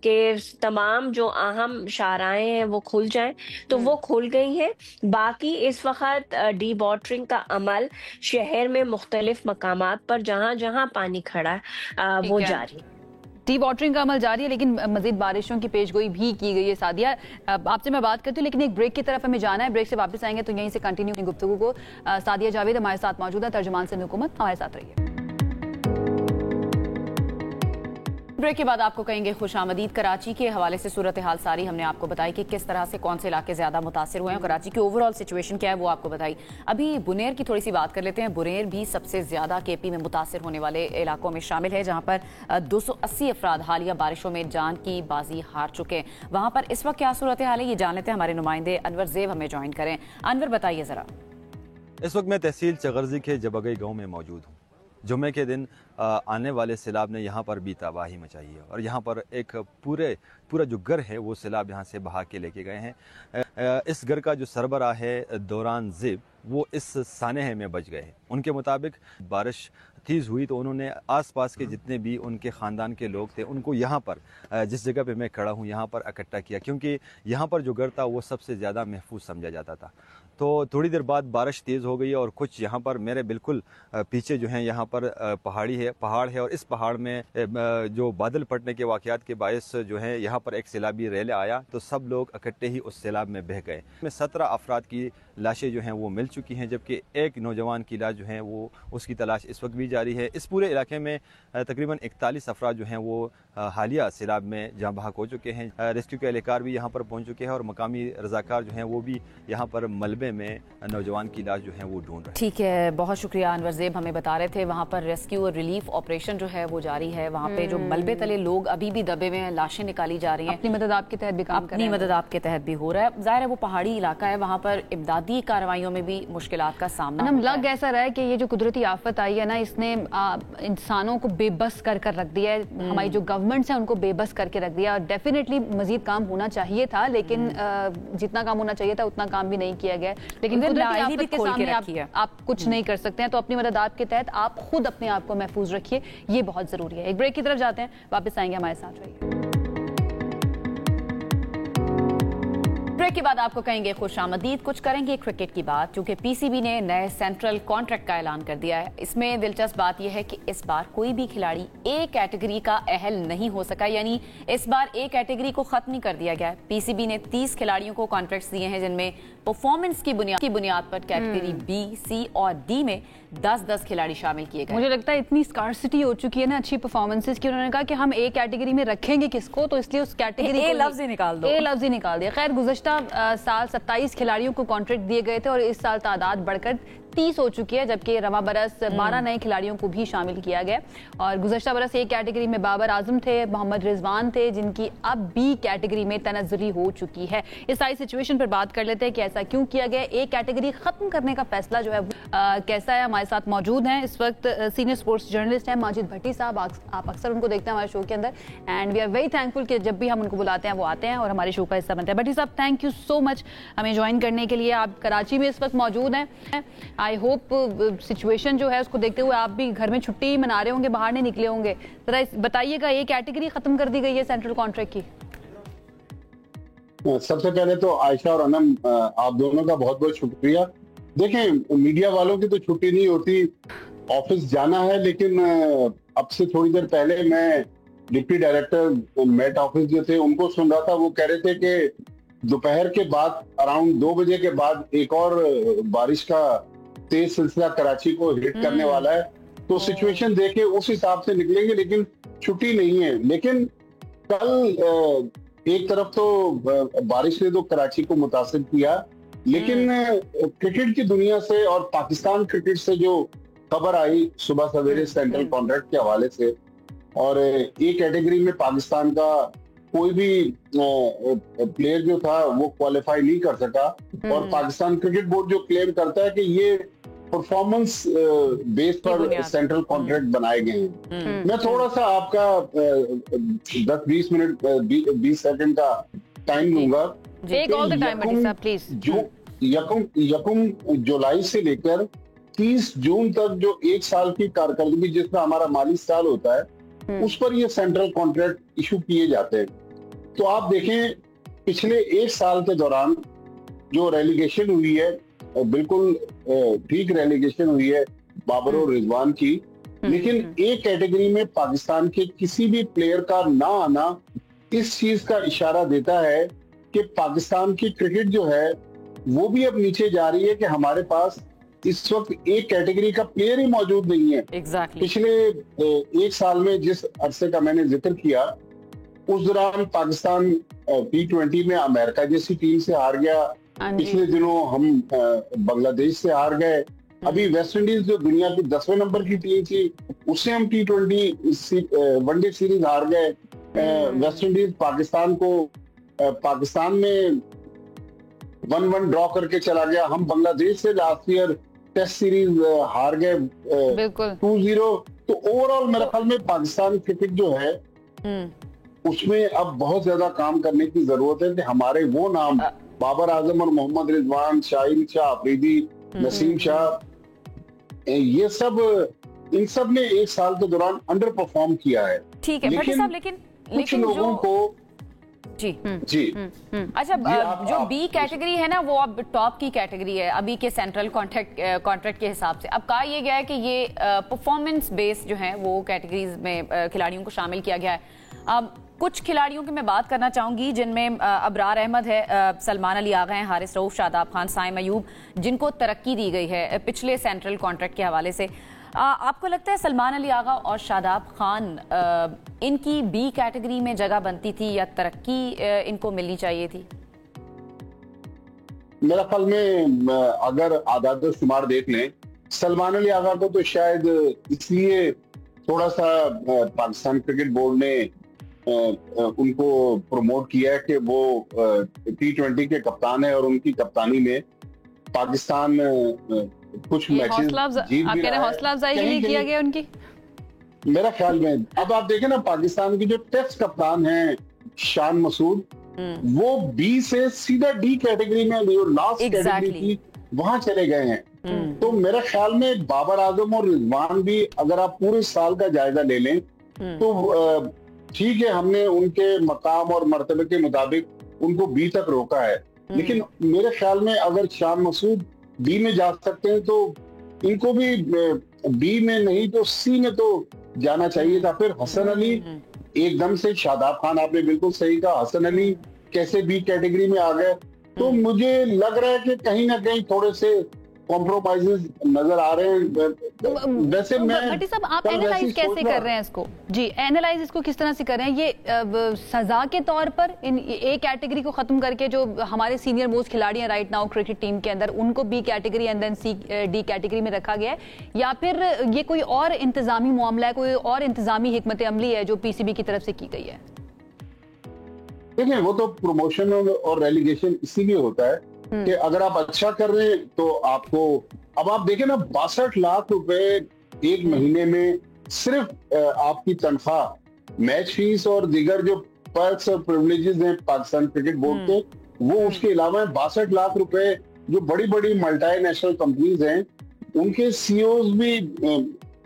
کہ تمام جو اہم شاہراہیں ہیں وہ کھل جائیں تو وہ کھل گئی ہیں. باقی اس وقت ڈی واٹرنگ کا عمل شہر میں مختلف مقامات پر جہاں جہاں پانی کھڑا ہے وہ جاری. ڈی واٹرنگ کا عمل جاری ہے لیکن مزید بارشوں کی پیش گوئی بھی کی گئی ہے. سعدیہ آپ سے میں بات کرتی ہوں لیکن ایک بریک کی طرف ہمیں جانا ہے. بریک سے واپس آئیں گے تو یہیں سے کنٹینیو کی گفتگو کو. سعدیہ جاوید ہمارے ساتھ موجود ہے, ترجمان سندھ حکومت, ہمارے ساتھ رہیے. بریک کے بعد آپ کو کہیں گے خوش آمدید. کراچی کے حوالے سے صورتحال ساری ہم نے آپ کو بتائی کہ کس طرح سے کون سے علاقے زیادہ متاثر ہوئے ہیں, کراچی کی اوور آل سچویشن کیا ہے وہ آپ کو بتائی. ابھی بنیر کی تھوڑی سی بات کر لیتے ہیں. بنیر بھی سب سے زیادہ کے پی میں متاثر ہونے والے علاقوں میں شامل ہے جہاں پر 280 افراد حالیہ بارشوں میں جان کی بازی ہار چکے ہیں. وہاں پر اس وقت کیا صورتحال ہے یہ جان لیتے ہیں. ہمارے نمائندے انور زیب ہمیں جوائن کریں. انور بتائیے ذرا. اس وقت میں تحصیل چغرزی کے جبگئی گاؤں میں موجود ہوں. جمعے کے دن آنے والے سیلاب نے یہاں پر بھی تباہی مچائی ہے اور یہاں پر ایک پورا جو گھر ہے وہ سیلاب یہاں سے بہا کے لے کے گئے ہیں. اس گھر کا جو سربراہ ہے دوران زیب وہ اس سانحے میں بچ گئے ہیں. ان کے مطابق بارش تیز ہوئی تو انہوں نے آس پاس کے جتنے بھی ان کے خاندان کے لوگ تھے ان کو یہاں پر جس جگہ پہ میں کھڑا ہوں یہاں پر اکٹھا کیا کیونکہ یہاں پر جو گھر تھا وہ سب سے زیادہ محفوظ سمجھا جاتا تھا. تو تھوڑی دیر بعد بارش تیز ہو گئی اور کچھ یہاں پر میرے بالکل پیچھے جو ہیں یہاں پر پہاڑ ہے اور اس پہاڑ میں جو بادل پھٹنے کے واقعات کے باعث جو ہے یہاں پر ایک سیلابی ریل آیا تو سب لوگ اکٹھے ہی اس سیلاب میں بہہ گئے. 17 افراد کی لاشیں جو ہیں وہ مل چکی ہیں جبکہ ایک نوجوان کی لاش جو ہے وہ اس کی تلاش اس وقت بھی جاری ہے. اس پورے علاقے میں تقریباً 41 افراد جو ہیں وہ حالیہ سیلاب میں جاں بحق ہو چکے ہیں. ریسکیو کے اہلکار بھی یہاں پر پہنچ چکے ہیں اور مقامی رضاکار جو ہیں وہ بھی یہاں پر ملبے میں نوجوان کی لاش جو ہے وہ ڈھونڈ رہے ہیں. ٹھیک ہے, بہت شکریہ انور زیب. ہمیں بتا رہے تھے وہاں پر ریسکیو اور ریلیف آپریشن جو ہے وہ جاری ہے. وہاں پہ جو ملبے تلے لوگ ابھی بھی دبے ہوئے ہیں, لاشیں نکالی جا رہی ہیں. اپنی مدد آپ کے تحت بھی کام کر رہے ہیں. اپنی مدد آپ کے تحت بھی ہو رہا ہے. ظاہر ہے وہ پہاڑی علاقہ ہے, وہاں پر امدادی کارروائیوں میں بھی مشکلات کا سامنا ہم لگ ایسا رہا ہے کہ یہ جو قدرتی آفت آئی ہے نا اس نے انسانوں کو بے بس کر رکھ دیا ہے. ہماری جو گورنمنٹس ہیں ان کو بے بس کر کے رکھ دیا. ڈیفینیٹلی مزید کام ہونا چاہیے تھا لیکن جتنا کام ہونا چاہیے تھا اتنا کام بھی نہیں کیا گیا. لیکن قدرتی آفت کے سامنے آپ کچھ نہیں کر سکتے ہیں تو اپنی مدد آپ کے تحت آپ خود اپنے آپ کو محفوظ رکھیے, یہ بہت ضروری ہے. ایک بریک کی طرف جاتے ہیں, واپس آئیں گے, ہمارے ساتھ رہیے. بریک کے بعد آپ کو کہیں گے خوش آمدید. کچھ کریں گے کرکٹ کی بات کیونکہ پی سی بی نے نئے سینٹرل کانٹریکٹ کا اعلان کر دیا ہے. اس میں دلچسپ بات یہ ہے کہ اس بار کوئی بھی کھلاڑی اے کیٹیگری کا اہل نہیں ہو سکا, یعنی اس بار اے کیٹیگری کو ختم نہیں کر دیا گیا ہے. پی سی بی نے 30 کھلاڑیوں کو کانٹریکٹس دیے ہیں جن میں پرفارمنس کی بنیاد پر کیٹیگری بی, سی اور ڈی میں 10-10 کھلاڑی شامل کیے گئے. مجھے لگتا ہے اتنی اسکارسٹی ہو چکی ہے نا اچھی پرفارمنسز کی, انہوں نے کہا کہ ہم اے کیٹیگری میں رکھیں گے کس کو, تو اس لیے اس کیٹیگری اے لفظ ہی نکال دو. اے لفظ ہی نکال دیا. خیر گزشتہ سال 27 کھلاڑیوں کو کانٹریکٹ دیے گئے تھے اور اس سال تعداد بڑھ کر 30 ہو چکی ہے جبکہ رواں برس 12 نئے کھلاڑیوں کو بھی شامل کیا گیا. اور گزشتہ برس اے کیٹیگری میں بابر اعظم تھے, محمد رضوان تھے جن کی اب بی کیٹیگری میں تنزلی ہو چکی ہے. اس ساری سچویشن پر بات کر لیتے ہیں کہ ایسا کیوں کیا گیا, اے کیٹیگری ختم کرنے کا فیصلہ جو ہے کیسا ہے. ہمارے ساتھ موجود ہیں اس وقت سینئر سپورٹس جرنلسٹ ہیں ماجد بھٹی صاحب. آپ اکثر ان کو دیکھتے ہیں ہمارے شو کے اندر and we are very thankful کہ جب بھی ہم ان کو بلاتے ہیں وہ آتے ہیں اور ہمارے شو کا حصہ بنتے ہیں. بھٹی صاحب تھینک یو سو مچ ہمیں جوائن کرنے کے لیے. آپ کراچی میں اس وقت موجود ہیں. آئی ہوپ سچویشن جو ہے اس کو دیکھتے ہوئے آپ بھی گھر میں چھٹی ہی منا رہے ہوں گے, باہر نہیں نکلے ہوں گے. ذرا بتائیے گا یہ کیٹیگری ختم کر دی گئی ہے سینٹرل کانٹریکٹ کی. سب سے پہلے تو عائشہ اور انم آپ دونوں کا بہت بہت شکریہ. دیکھیں میڈیا والوں کی تو چھٹی نہیں ہوتی, آفس جانا ہے, لیکن اب سے تھوڑی دیر پہلے میں ڈپٹی ڈائریکٹر میٹ آفس جو تھے ان کو سن رہا تھا. وہ کہہ رہے تھے کہ دوپہر کے بعد اراؤنڈ 2 بجے کے بعد ایک اور بارش کا تیز سلسلہ کراچی کو ہٹ کرنے والا ہے, تو سچویشن دیکھ کے اس حساب سے نکلیں گے, لیکن چھٹی نہیں ہے. لیکن کل ایک طرف تو بارش نے تو کراچی کو متاثر کیا, لیکن کرکٹ کی دنیا سے اور پاکستان کرکٹ سے جو خبر آئی صبح سویرے سینٹرل کانٹریکٹ کے حوالے سے, اور ایک کیٹیگری میں پاکستان کا کوئی بھی پلیئر جو تھا وہ کوالیفائی نہیں کر سکا, اور پاکستان کرکٹ بورڈ جو کلیم کرتا ہے کہ یہ پرفارمنس بیس پر سینٹرل کانٹریکٹ بنائے گئے ہیں. میں تھوڑا سا آپ کا 10-20 منٹ 20 سیکنڈ کا ٹائم لوں گا. یکم جولائی سے لے کر 30 जून तक जो 1 साल की कारकर्दगी जिसमें हमारा माली साल होता है उस पर ये सेंट्रल कॉन्ट्रैक्ट इशू किए जाते हैं। तो आप देखें पिछले 1 साल के दौरान जो रेलीगेशन हुई है, बिल्कुल ठीक रेलीगेशन हुई है बाबर और रिजवान की, लेकिन एक कैटेगरी में पाकिस्तान के किसी भी प्लेयर का ना आना इस चीज का इशारा देता है कि पाकिस्तान की क्रिकेट जो है वो भी अब नीचे जा रही है, कि हमारे पास इस वक्त एक कैटेगरी का प्लेयर ही मौजूद नहीं है। Exactly. पिछले 1 साल में जिस अरसे का मैंने जिक्र किया, उस दौरान पाकिस्तान T20 में अमेरिका जैसी टीम से हार गया, पिछले दिनों हम बांग्लादेश से हार गए, अभी वेस्ट इंडीज जो दुनिया की 10वें नंबर की टीम थी उससे हम T20 वनडे सीरीज हार गए। वेस्ट इंडीज पाकिस्तान में 1-1 ड्रॉ करके चला गया। हम बांग्लादेश से लास्ट ईयर टेस्ट सीरीज हार गए 2-0। तो ओवरऑल मेरे ख्याल में पाकिस्तान क्रिकेट जो है उसमें अब बहुत ज्यादा काम करने की जरूरत है कि हमारे वो नाम बाबर आजम और मोहम्मद रिजवान, शाहीन शाह अफरीदी, नसीम शाह, ये सब इन सब ने 1 साल के दौरान अंडर परफॉर्म किया है। ठीक है भट्टी साहब, लेकिन कुछ लोगों को जी अच्छा, जो बी कैटेगरी है ना वो अब टॉप की कैटेगरी है अभी के सेंट्रल कॉन्ट्रैक्ट के हिसाब से। अब कहा यह गया है कि ये परफॉर्मेंस बेस्ड जो है वो कैटेगरीज में खिलाड़ियों को शामिल किया गया है। अब कुछ खिलाड़ियों की मैं बात करना चाहूंगी जिनमें अबरार अहमद है, सलमान अली आगा हैं, हारिस रऊफ, शादाब खान, साइम अयूब, जिनको तरक्की दी गई है पिछले सेंट्रल कॉन्ट्रैक्ट के हवाले से। आपको लगता है सलमान अली आगा और शादाब खान इनकी बी कैटेगरी में जगह बनती थी या तरक्की इनको मिलनी चाहिए थी? मेरा ख्याल में अगर आदाद शुमार देख लें, सलमान अली आगा को तो शायद इसलिए थोड़ा सा पाकिस्तान क्रिकेट बोर्ड ने उनको प्रमोट किया है कि वो T20 के कप्तान है और उनकी कप्तानी में पाकिस्तान कुछ मैचेस जीत भी रहा है। हौसला अफजाई के लिए किया गया उनकी, मेरा ख्याल में। अब आप देखें ना, पाकिस्तान की जो टेस्ट कप्तान हैं शान मसूद, वो बी से सीधा डी कैटेगरी में जो लास्ट कैटेगरी थी वहां चले गए हैं। तो मेरा ख्याल में बाबर आजम और रिजवान भी, अगर आप पूरे साल का जायजा ले लें तो ठीक है, हमने उनके मकाम और मर्तबे के मुताबिक उनको बी तक रोका है, लेकिन मेरे ख्याल में अगर शान मसूद बी में जा सकते हैं तो इनको भी बी में नहीं तो सी में तो जाना चाहिए था। फिर हसन अली एकदम से, शादाब खान आपने बिल्कुल सही कहा, हसन अली कैसे बी कैटेगरी में आ गए। तो मुझे लग रहा है कि कहीं ना कहीं थोड़े से कॉम्प्रोमाइजेस नजर आ रहे हैं। वैसे भट्टी साहब, आप एनालाइज कैसे कर रहे हैं इसको? जी, एनालाइज इसको किस तरह से कर रहे हैं? ये सजा के तौर पर इन ए कैटेगरी को खत्म करके जो हमारे सीनियर मोस्ट खिलाड़ी हैं राइट नाउ क्रिकेट टीम के अंदर, उनको B category and then C D category में रखा गया है, या फिर ये कोई और इंतजामी मामला है, कोई और इंतजामी हिकमत अमली है जो पीसीबी की तरफ से की गई है? देखिए, वो तो प्रमोशन और रेलीगेशन इसीलिए होता है कि अगर आप अच्छा कर रहे हैं तो आपको, अब आप देखें ना, 62 लाख रुपए एक महीने में सिर्फ आपकी तनख्वाह, मैच फीस और दीगर जो पर्क्स और प्रिविलेजेस हैं पाकिस्तान क्रिकेट बोर्ड के, वो उसके अलावा 62 लाख रुपए जो बड़ी बड़ी मल्टीनेशनल कंपनीज हैं उनके सीईओज भी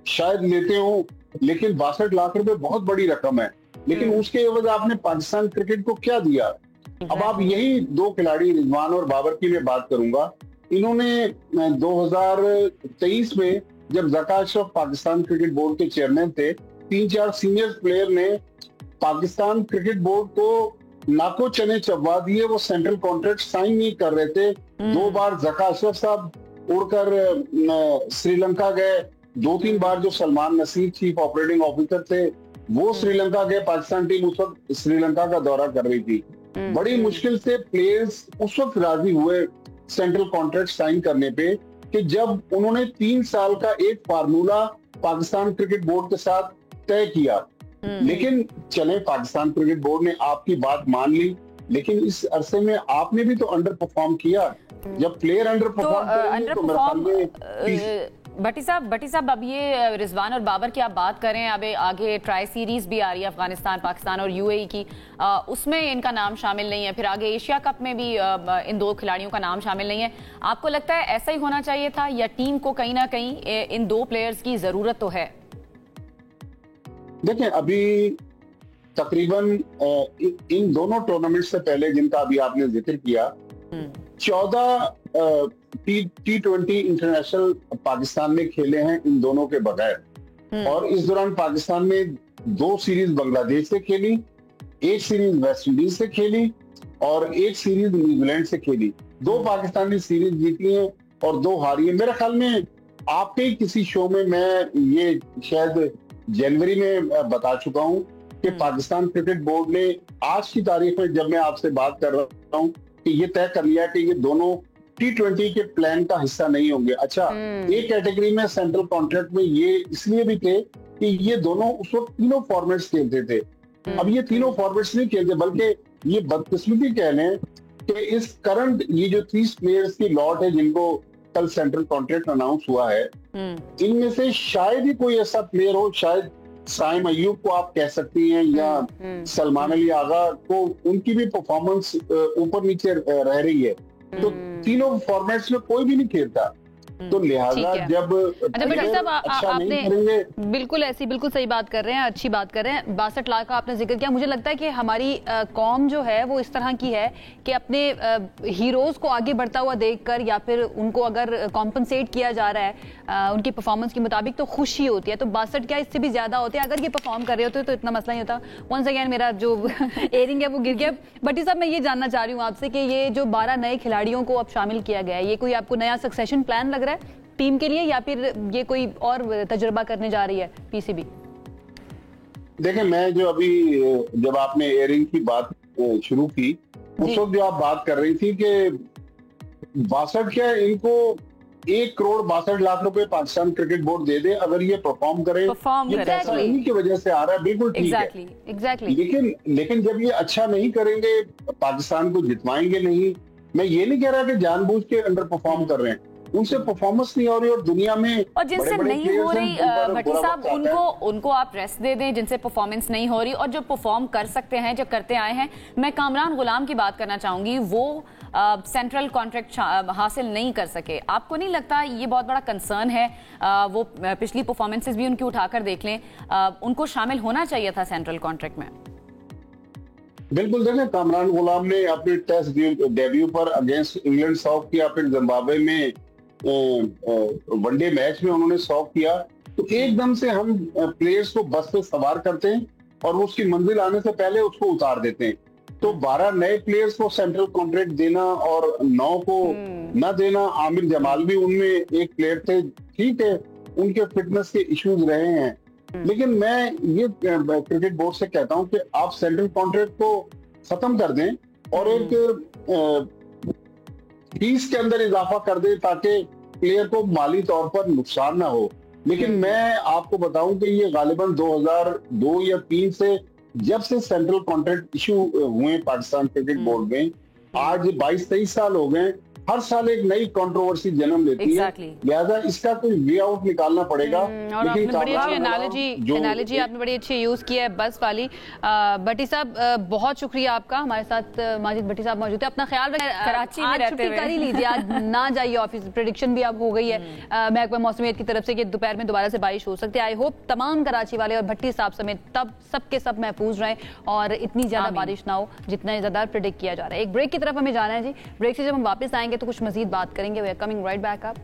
शायद लेते हो, लेकिन 62 लाख रुपए बहुत बड़ी रकम है। लेकिन उसके एवज आपने पाकिस्तान क्रिकेट को क्या दिया? अब आप यही 2 खिलाड़ी, रिजवान और बाबर की मैं बात करूंगा, इन्होंने 2023 में जब ज़का अशरफ पाकिस्तान क्रिकेट बोर्ड के चेयरमैन थे, 3-4 सीनियर प्लेयर ने पाकिस्तान क्रिकेट बोर्ड को नाको चने चबवा दिए। वो सेंट्रल कॉन्ट्रैक्ट साइन नहीं कर रहे थे। 2 बार ज़का अशरफ साहब उड़कर श्रीलंका गए, 2-3 बार जो Salman Naseer chief operating officer थे वो श्रीलंका गए। पाकिस्तान टीम उस वक्त श्रीलंका का दौरा कर रही थी। बड़ी मुश्किल से प्लेयर्स उस वक्त राजी हुए सेंट्रल कॉन्ट्रैक्ट साइन करने पे कि जब उन्होंने 3 साल का एक फार्मूला पाकिस्तान क्रिकेट बोर्ड के साथ तय किया। लेकिन चले, पाकिस्तान क्रिकेट बोर्ड ने आपकी बात मान ली, लेकिन इस अरसे में आपने भी तो अंडर परफॉर्म किया। जब प्लेयर अंडर परफॉर्म भट्टी साहब अब ये रिजवान और बाबर की आप बात करें, अब आगे ट्राई सीरीज भी आ रही है अफगानिस्तान, पाकिस्तान और यूएई की, उसमें इनका नाम शामिल नहीं है, फिर आगे एशिया कप में भी इन दो खिलाड़ियों का नाम शामिल नहीं है। आपको लगता है ऐसा ही होना चाहिए था या टीम को कहीं ना कहीं इन दो प्लेयर्स की जरूरत तो है? देखिए, अभी तकरीबन इन दोनों टूर्नामेंट से पहले जिनका अभी आपने जिक्र किया, 14 T20 इंटरनेशनल पाकिस्तान में खेले हैं इन दोनों के बगैर, और इस दौरान पाकिस्तान में 2 सीरीज बांग्लादेश से खेली, 1 सीरीज वेस्ट इंडीज से खेली और 1 सीरीज न्यूजीलैंड से खेली। 2 पाकिस्तानी सीरीज जीती हैं और 2 हारी है। मेरे ख्याल में आपके ही किसी शो में मैं ये शायद जनवरी में बता चुका हूं कि पाकिस्तान क्रिकेट बोर्ड ने आज की तारीख में, जब मैं आपसे बात कर रहा हूं, कि ये तय कर लिया कि ये दोनों T20 के प्लान का हिस्सा नहीं होंगे। अच्छा, एक कैटेगरी में सेंट्रल कॉन्ट्रैक्ट में ये इसलिए भी थे कि ये दोनों उस वक्त तीनों फॉर्मेट्स खेलते थे। अब ये तीनों फॉर्मेट्स नहीं खेलते, बल्कि ये बदकिस्मती कह लें कि इस करंट ये जो 30 प्लेयर्स की लॉट है जिनको कल सेंट्रल कॉन्ट्रैक्ट अनाउंस हुआ है, इनमें से शायद ही कोई ऐसा प्लेयर हो, शायद साइम अय्यूब को आप कह सकती हैं या सलमान अली आगा को, उनकी भी परफॉर्मेंस ऊपर नीचे रह रही है। तो तीनों फॉर्मेट्स में कोई भी नहीं खेलता, तो लिहाजा जब अच्छा आपने बिल्कुल ऐसी बिल्कुल सही बात कर रहे हैं, अच्छी बात कर रहे हैं। 62 लाख का आपने जिक्र किया। मुझे लगता है कि हमारी कौम जो है वो इस तरह की है कि अपने हीरोज को आगे बढ़ता हुआ देखकर या फिर उनको अगर कॉम्पनसेट किया जा रहा है उनकी परफॉर्मेंस के मुताबिक तो खुशी होती है। तो 62 क्या इससे भी ज्यादा होती है। अगर ये परफॉर्म कर रहे होते तो इतना मसला नहीं होता। वंस अगेन मेरा जो एयरिंग है वो गिर गया। भट्टी साहब, मैं ये जानना चाह रही हूँ आपसे कि ये जो 12 नए खिलाड़ियों को अब शामिल किया गया है, ये कोई आपको नया सक्सेशन प्लान लग रहा है टीम के लिए या फिर ये कोई और तजुर्बा करने जा रही है पीसीबी? देखिए, मैं जो अभी जब आपने एयरिंग की बात शुरू की, उस वक्त जो आप बात कर रही थी कि 62 क्या इनको 1 करोड़ 62 लाख रुपए पाकिस्तान क्रिकेट बोर्ड दे दे अगर ये परफॉर्म करें। ये पैसा इन्हीं की वजह से आ रहा है, बिल्कुल ठीक है। लेकिन जब ये अच्छा नहीं करेंगे, पाकिस्तान को जितवाएंगे नहीं। मैं ये नहीं कह रहा कि जानबूझ के अंडर परफॉर्म कर रहे हैं, उनसे परफॉर्मेंस नहीं हो रही और दुनिया में और जिनसे नहीं हो रही भट्टी साहब उनको आप रेस्ट दे दें, जिनसे परफॉर्मेंस नहीं हो रही। और जो परफॉर्म कर सकते हैं, जो करते आए हैं, मैं कामरान गुलाम की बात करना चाहूंगी। वो सेंट्रल कॉन्ट्रैक्ट हासिल नहीं कर सके। आपको नहीं लगता ये बहुत बड़ा कंसर्न है? वो पिछली परफॉर्मेंसेस भी उनकी उठाकर देख लें, उनको शामिल होना चाहिए था सेंट्रल कॉन्ट्रैक्ट में। बिल्कुल, देखें, कामरान गुलाम ने अपने टेस्ट डेब्यू पर अगेंस्ट इंग्लैंड 100 किया, फिर जिम्बाब्वे में वनडे मैच में उन्होंने 100 किया। तो एकदम से हम प्लेयर्स को बस पे सवार करते हैं और उसकी मंजिल आने से पहले उसको उतार देते हैं। तो 12 नए प्लेयर्स को सेंट्रल कॉन्ट्रैक्ट देना और 9 को न देना, आमिर जमाल भी उनमें एक प्लेयर थे, ठीक है, उनके फिटनेस के इश्यूज रहे हैं। लेकिन मैं ये क्रिकेट बोर्ड से कहता हूं कि आप सेंट्रल कॉन्ट्रैक्ट को खत्म कर दें और एक फीस के अंदर इजाफा कर दे ताकि प्लेयर को माली तौर पर नुकसान ना हो। लेकिन मैं आपको बताऊं कि ये गालिबन 2002 या 3 से जब से सेंट्रल कॉन्ट्रैक्ट इशू हुए पाकिस्तान क्रिकेट बोर्ड में, आज 22-23 साल हो गए, हर साल एक नई कंट्रोवर्सी जन्म लेती है। लिहाजा इसका कोई वे आउट निकालना पड़ेगा। और आपने बड़ी अच्छी एनालॉजी आपने बड़ी अच्छी यूज की है बस वाली। भट्टी साहब, बहुत शुक्रिया आपका। हमारे साथ माजिद भट्टी साहब मौजूद है। अपना ख्याल रखें, कराची में रहते हुए कर ही लीजिए, आज ना जाइए ऑफिस। प्रेडिक्शन भी अब हो गई है महकमा मौसमियत की तरफ से कि दोपहर में दोबारा से बारिश हो सकती है। आई होप तमाम कराची वाले और भट्टी साहब समेत तब सबके सब महफूज रहें और इतनी ज्यादा बारिश ना हो जितना ज्यादा प्रेडिक्ट किया जा रहा है। एक ब्रेक की तरफ हमें जाना है जी। ब्रेक से जब हम वापस आएंगे तो कुछ मजीद बात करेंगे। We are coming right back up.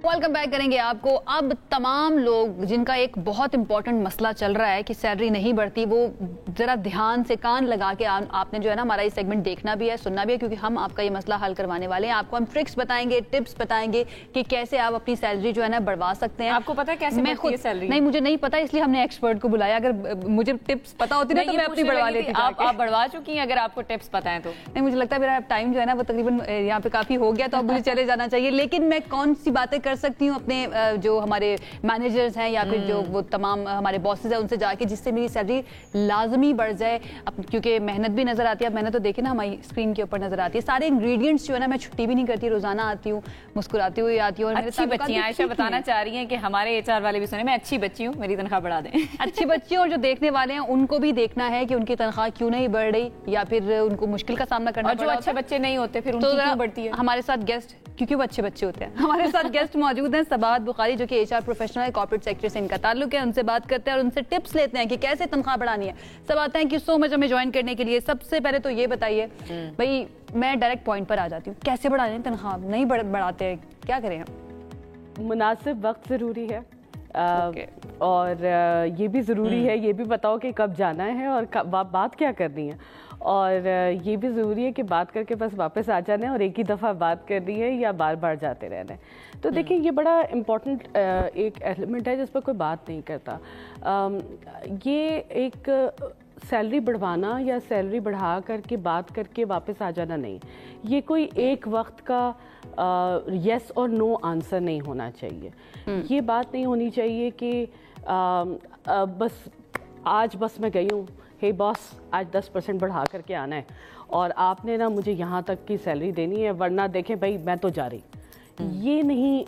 Welcome back करेंगे आपको। अब तमाम लोग जिनका एक बहुत इंपॉर्टेंट मसला चल रहा है कि सैलरी नहीं बढ़ती, वो जरा ध्यान से कान लगा के आपने जो है ना हमारा ये सेगमेंट देखना भी है, सुनना भी है, क्योंकि हम आपका ये मसला हल करवाने वाले हैं। आपको हम ट्रिक्स बताएंगे, टिप्स बताएंगे कि कैसे आप अपनी सैलरी जो है ना बढ़वा सकते हैं। आपको पता है कैसे बढ़ती है सैलरी? नहीं, मुझे नहीं पता, इसलिए हमने एक्सपर्ट को बुलाया। अगर मुझे टिप्स पता होती ना तो मैं अपनी बढ़वा लेती। आप बढ़वा चुकी हैं, अगर आपको टिप्स पता है तो? नहीं, मुझे लगता है मेरा टाइम जो है ना वो तकरीबन यहाँ पे काफी हो गया, तो अब मुझे चले जाना चाहिए। लेकिन मैं कौन सी बातें कर सकती हूँ अपने जो हमारे मैनेजर्स हैं या फिर जो वो तमाम हमारे बॉसेस हैं उनसे जाके, जिससे मेरी सैलरी लाजमी बढ़ जाए, क्योंकि मेहनत भी नजर आती है। अब मेहनत तो देखे ना हमारी स्क्रीन के ऊपर नजर आती है, सारे इंग्रेडिएंट्स जो है ना, मैं छुट्टी भी नहीं करती, रोजाना आती हूँ, मुस्कुराती हुई आती हूँ। अच्छी बच्ची हैं, आयशा बताना चाह रही हैं कि हमारे एचआर वाले भी सुने, मैं अच्छी बच्ची हूँ, मेरी तनख्वाह बढ़ा दें। अच्छी बच्ची, और जो देखने वाले हैं उनको भी देखना है कि उनकी तनख्वाह क्यों नहीं बढ़ रही, या फिर उनको मुश्किल का सामना करना पड़ रहा है। जो अच्छे बच्चे नहीं होते फिर उनकी क्यों बढ़ती है? हमारे साथ गेस्ट, क्योंकि वो अच्छे बच्चे होते हैं, हमारे साथ गेस्ट मौजूद हैं। सबाहत बुखारी जो कि एचआर प्रोफेशनल है, कॉर्पोरेट सेक्टर से इनका ताल्लुक है, उनसे बात करते हैं और उनसे टिप्स लेते हैं कि कैसे तनख्वाह बढ़ानी है। Sabahat, thank you so much हमें ज्वाइन करने के लिए। सबसे पहले तो ये बताइए भाई, मैं डायरेक्ट पॉइंट पर आ जाती हूँ, कैसे बढ़ा दें तनख्वाह? नहीं बढ़ाते हैं, क्या करें हम? मुनासिब वक्त ज़रूरी है और ये भी ज़रूरी है, ये भी बताओ कि कब जाना है और बात क्या करनी है, और ये भी ज़रूरी है कि बात करके बस वापस आ जाना है और एक ही दफ़ा बात करनी है या बार बार जाते रहना है। तो देखिए, ये बड़ा इम्पॉर्टेंट एक एलिमेंट है जिस पर कोई बात नहीं करता। ये एक सैलरी बढ़वाना या सैलरी बढ़ा करके बात करके वापस आ जाना नहीं, ये कोई एक वक्त का यस और नो आंसर नहीं होना चाहिए। ये बात नहीं होनी चाहिए कि बस मैं गई हूँ, हे बॉस आज 10% बढ़ा करके आना है और आपने ना मुझे यहाँ तक की सैलरी देनी है, वरना देखें भाई मैं तो जा रही। ये नहीं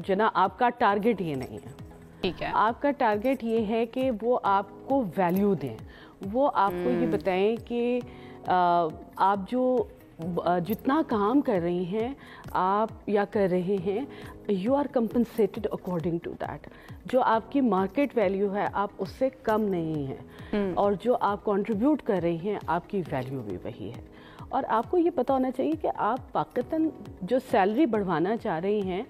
जना, आपका टारगेट ये नहीं है। ठीक है, आपका टारगेट ये है कि वो आपको वैल्यू दें, वो आपको ये बताएं कि आप जो जितना काम कर रही हैं आप या कर रहे हैं, you are compensated according to that. जो आपकी मार्केट वैल्यू है आप उससे कम नहीं हैं, और जो आप कंट्रीब्यूट कर रही हैं आपकी वैल्यू भी वही है। और आपको ये पता होना चाहिए कि आप वाक़तन जो सैलरी बढ़वाना चाह रही हैं,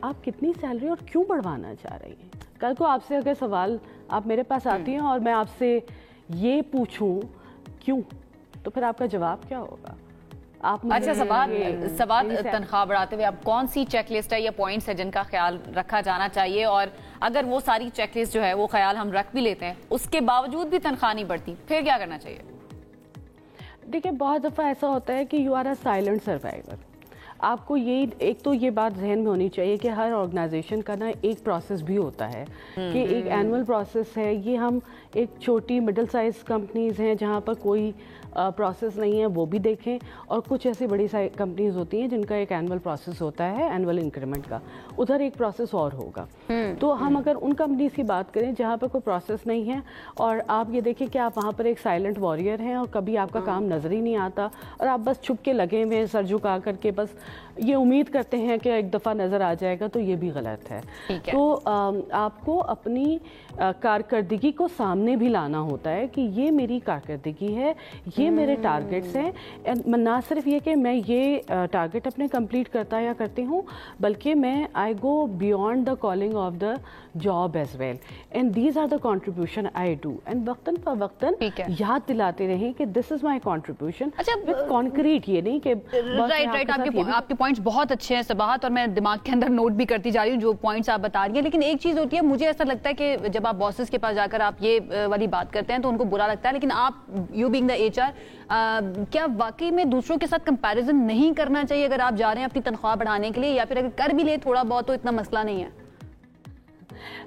आप कितनी सैलरी और क्यों बढ़वाना चाह रही हैं। कल को आपसे अगर सवाल आप मेरे पास आती हैं और मैं आपसे ये पूछूं क्यों, तो फिर आपका जवाब क्या होगा? आप अच्छा, सवाल तनख्वाह बढ़ाते हुए आप कौन सी चेकलिस्ट है या पॉइंट्स है जिनका ख्याल रखा जाना चाहिए, और अगर वो सारी चेकलिस्ट जो है वो ख्याल हम रख भी लेते हैं, उसके बावजूद भी तनख्वाह नहीं बढ़ती, फिर क्या करना चाहिए? देखिए, बहुत दफ़ा ऐसा होता है कि you are a silent survivor. आपको ये एक तो ये बात जहन में होनी चाहिए कि हर ऑर्गेनाइजेशन का ना एक प्रोसेस भी होता है कि एक एनुअल प्रोसेस है। ये हम एक छोटी मिडिल साइज कंपनीज हैं जहाँ पर कोई प्रोसेस नहीं है, वो भी देखें, और कुछ ऐसी बड़ी कंपनीज होती हैं जिनका एक एनुअल प्रोसेस होता है, एनुअल इंक्रीमेंट का, उधर एक प्रोसेस और होगा। तो हम अगर उन कंपनीज की बात करें जहाँ पर कोई प्रोसेस नहीं है, और आप ये देखें कि आप वहाँ पर एक साइलेंट वॉरियर हैं और कभी आपका काम नज़र ही नहीं आता और आप बस छुप के लगे हुए हैं, सर झुका करके बस ये उम्मीद करते हैं कि एक दफ़ा नज़र आ जाएगा, तो ये भी गलत है। तो आपको अपनी कारकर्दगी को सामने भी लाना होता है कि ये मेरी कारकर्दगी है, ये मेरे टारगेट्स हैं। ना सिर्फ ये कि मैं ये टारगेट अपने कंप्लीट करता या करती हूँ, बल्कि मैं I go beyond the calling of the job as well, and these are the contribution I do, and वक्तन पर वक्तन याद दिलाते रहें कि दिस इज माई कंट्रीब्यूशन। अच्छा, कॉन्क्रीट ये नहीं कि राइट, आपके पॉइंट्स बहुत अच्छे हैं सबाहत, और मैं दिमाग के अंदर नोट भी करती जा रही हूँ जो पॉइंट्स आप बता रही हैं। लेकिन एक चीज़ होती है, मुझे ऐसा लगता है कि जब आप बॉसेस के पास जाकर आप ये वाली बात करते हैं तो उनको बुरा लगता है, लेकिन आप यू बीइंग द एचआर, क्या वाकई में दूसरों के साथ कंपैरिजन नहीं करना चाहिए अगर आप जा रहे हैं अपनी तनख्वाह बढ़ाने के लिए, या फिर अगर कर भी ले थोड़ा बहुत तो इतना मसला नहीं है?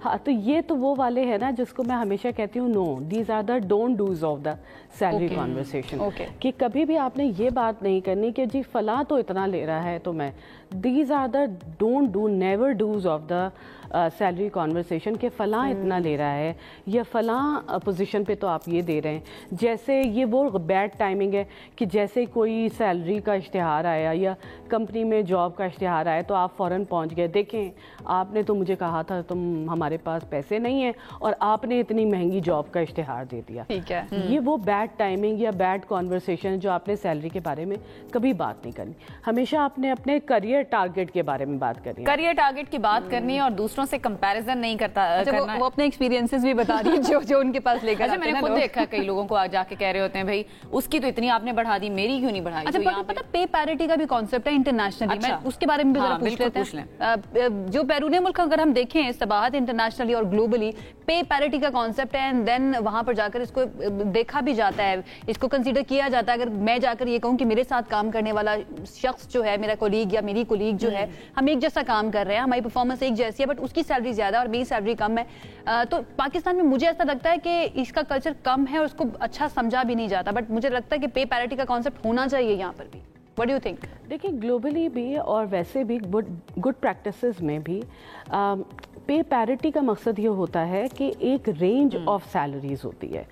हाँ, तो ये तो वो वाले हैं ना जिसको मैं हमेशा कहती हूँ, no, these are the don't dos of the salary conversation, कि कभी भी आपने ये बात नहीं करनी कि जी फलां तो इतना ले रहा है तो मैं, these are the don't do, never dos of the salary conversation के फलां इतना ले रहा है या फलां पोजीशन पे तो आप ये दे रहे हैं। जैसे ये वो बैड टाइमिंग है कि जैसे कोई सैलरी का इश्तिहार आया या कंपनी में जॉब का इश्तिहार आया तो आप फ़ौरन पहुंच गए, देखें आपने तो मुझे कहा था तुम हमारे पास पैसे नहीं हैं और आपने इतनी महंगी जॉब का इश्तिहार दे दिया। ठीक है, ये वो बैड टाइमिंग या बैड कॉन्वर्सेशन जो आपने सैलरी के बारे में कभी बात नहीं करनी। हमेशा आपने अपने करियर टारगेट के बारे में बात करनी है, करियर टारगेट की बात करनी है और दूसरों से कंपैरिजन नहीं करना है। वो अपने एक्सपीरियंसेस भी बता रही है जो उनके पास लेकर। अच्छा, मैंने खुद देखा कई लोगों को जाके कह रहे होते हैं भाई उसकी तो इतनी आपने बढ़ा दी, मेरी क्यों नहीं बढ़ाई। अच्छा, तो पता पे पैरिटी का भी कॉन्सेप्ट है इंटरनेशनली, मैं उसके बारे में भी जरा पूछ लेते हैं। जो बैरूनी मुल्क अगर हम देखें सबाहत, जाते हैं इंटरनेशनली और ग्लोबली, पे पैरिटी का कॉन्सेप्ट है, एंड देन वहाँ पर जाकर इसको देखा भी जाता है, इसको कंसीडर किया जाता है। अगर मैं जाकर ये कहूँ कि मेरे साथ काम करने वाला शख्स जो है, मेरा कोलीग या मेरी कोलीग जो है, हम एक जैसा काम कर रहे हैं, हमारी परफॉर्मेंस एक जैसी है, बट उसकी सैलरी ज़्यादा और मेरी सैलरी कम है, तो पाकिस्तान में मुझे ऐसा लगता है कि इसका कल्चर कम है और उसको अच्छा समझा भी नहीं जाता, बट मुझे लगता है कि पे पैरिटी का कॉन्सेप्ट होना चाहिए यहाँ पर भी। What do you think? देखिए, ग्लोबली भी और वैसे भी गुड प्रैक्टिसेस में भी पे पैरिटी का मकसद ये होता है कि एक रेंज ऑफ सैलरीज होती है।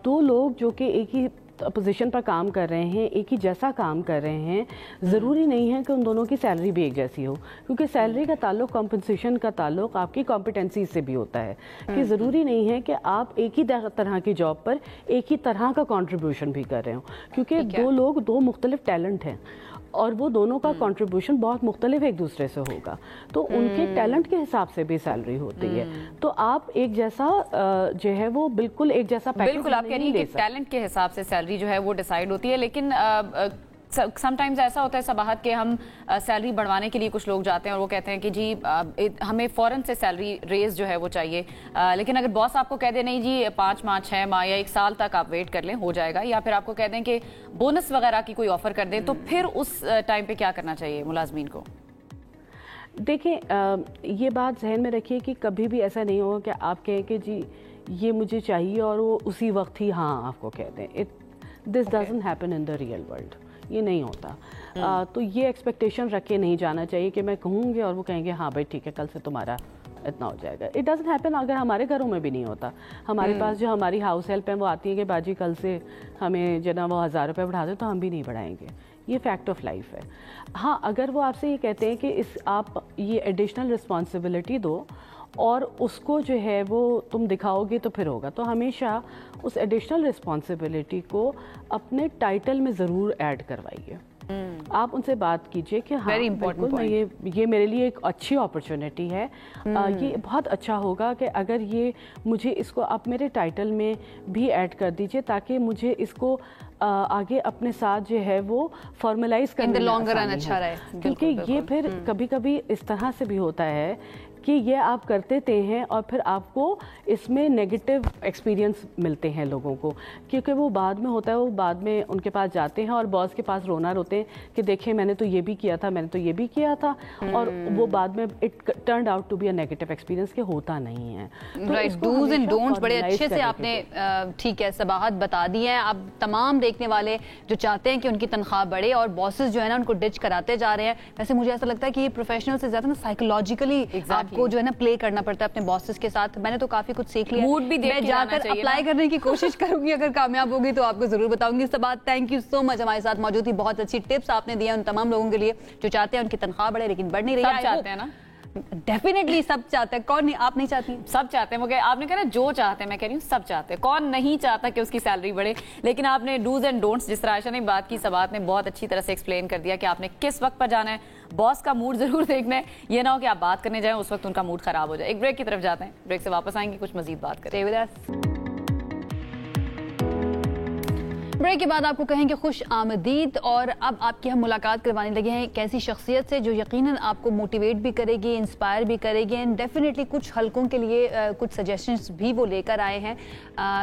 दो लोग जो कि एक ही पोजीशन पर काम कर रहे हैं, एक ही जैसा काम कर रहे हैं, ज़रूरी नहीं है कि उन दोनों की सैलरी भी एक जैसी हो, क्योंकि सैलरी का ताल्लुक, कॉम्पनसेशन का ताल्लुक आपकी कॉम्पिटेंसी से भी होता है। कि ज़रूरी नहीं है कि आप एक ही तरह की जॉब पर एक ही तरह का कंट्रीब्यूशन भी कर रहे हो, क्योंकि दो लोग दो मुख्तलिफ टैलेंट हैं और वो दोनों का कंट्रीब्यूशन बहुत मुख्तलिफ एक दूसरे से होगा, तो उनके टैलेंट के हिसाब से भी सैलरी होती है। तो आप एक जैसा जो है वो बिल्कुल एक जैसा बिल्कुल आप कह रही हैं कि टैलेंट के हिसाब से सैलरी जो है वो डिसाइड होती है, लेकिन समटाइम्स ऐसा होता है सबाहत के हम सैलरी बढ़वाने के लिए कुछ लोग जाते हैं और वो कहते हैं कि जी हमें फ़ौरन से सैलरी रेज जो है वो चाहिए, लेकिन अगर बॉस आपको कह दे नहीं जी 5 माह 6 माह या 1 साल तक आप वेट कर लें हो जाएगा, या फिर आपको कह दें कि बोनस वगैरह की कोई ऑफ़र कर दें, तो फिर उस टाइम पे क्या करना चाहिए मुलाजमीन को? देखिए, ये बात जहन में रखिए कि कभी भी ऐसा नहीं होगा कि आप कहें कि जी ये मुझे चाहिए और वो उसी वक्त ही हाँ आपको कह दें। This doesn't happen in the real world, ये नहीं होता। तो ये एक्सपेक्टेशन रख के नहीं जाना चाहिए कि मैं कहूँगी और वो कहेंगे हाँ भाई ठीक है कल से तुम्हारा इतना हो जाएगा। It doesn't happen. अगर हमारे घरों में भी नहीं होता, हमारे पास जो हमारी हाउस हेल्प है वो आती है कि बाजी कल से हमें जना वो 1000 रुपये बढ़ा दे, तो हम भी नहीं बढ़ाएंगे। ये फैक्ट ऑफ लाइफ है। हाँ, अगर वो आपसे ये कहते हैं कि आप ये एडिशनल रिस्पॉन्सिबिलिटी दो और उसको जो है वो तुम दिखाओगे तो फिर होगा, तो हमेशा उस एडिशनल रिस्पॉन्सिबिलिटी को अपने टाइटल में ज़रूर ऐड करवाइए। आप उनसे बात कीजिए कि हाँ बिल्कुल मैं ये मेरे लिए एक अच्छी अपॉर्चुनिटी है, ये बहुत अच्छा होगा कि अगर ये मुझे इसको आप मेरे टाइटल में भी ऐड कर दीजिए, ताकि मुझे इसको आगे अपने साथ जो है वो फॉर्मलाइज करने में लॉन्ग रन अच्छा रहे। क्योंकि ये फिर कभी कभी इस तरह से भी होता है कि ये आप करते हैं और फिर आपको इसमें नेगेटिव एक्सपीरियंस मिलते हैं लोगों को, क्योंकि वो बाद में होता है, वो बाद में उनके पास जाते हैं और बॉस के पास रोना रोते हैं कि देखिए मैंने तो ये भी किया था, मैंने तो ये भी किया था, और वो बाद में it turned out to be a negative experience के होता नहीं है। तो डूज एंड डोंट्स बड़े अच्छे से आपने ठीक है सबाहत बता दी है। अब तमाम देखने वाले जो चाहते हैं कि उनकी तनख्वाह बढ़े और बॉसेस जो है ना उनको डिच कराते जा रहे हैं, वैसे मुझे ऐसा लगता है कि ये प्रोफेशनल से ज्यादा ना साइकोलॉजिकली को जो है ना प्ले करना पड़ता है अपने बॉसेस के साथ। मैंने तो काफी कुछ सीख लिया, मूड भी देख मैं जाकर अप्लाई करने की कोशिश करूंगी, अगर कामयाब होगी तो आपको जरूर बताऊंगी। इस बात थैंक यू सो मच, हमारे साथ मौजूद थी, बहुत अच्छी टिप्स आपने दिया उन तमाम लोगों के लिए जो चाहते हैं उनकी तनख्वाह बढ़े लेकिन बढ़ नहीं रही है। चाहते हैं ना, डेफिनेटली सब चाहते हैं, कौन नहीं, आप नहीं चाहती? सब चाहते हैं। वो आपने कहा ना जो चाहते हैं, मैं कह रही हूँ सब चाहते हैं, कौन नहीं चाहता कि उसकी सैलरी बढ़े। लेकिन आपने डूज एंड डोंट्स जिस तरह आयशा ने बात की, सबात ने बहुत अच्छी तरह से एक्सप्लेन कर दिया कि आपने किस वक्त पर जाना है, बॉस का मूड जरूर देखना है, ये ना हो कि आप बात करने जाएं उस वक्त उनका मूड खराब हो जाए। एक ब्रेक की तरफ जाते हैं, ब्रेक से वापस आएंगे, कुछ मजीद बात करें। ब्रेक के बाद आपको कहेंगे खुश आमदीद, और अब आपकी हम मुलाकात करवाने लगे हैं एक ऐसी शख्सियत से जो यकीनन आपको मोटिवेट भी करेगी, इंस्पायर भी करेगी, एंड डेफिनेटली कुछ हलकों के लिए कुछ सजेशंस भी वो लेकर आए हैं,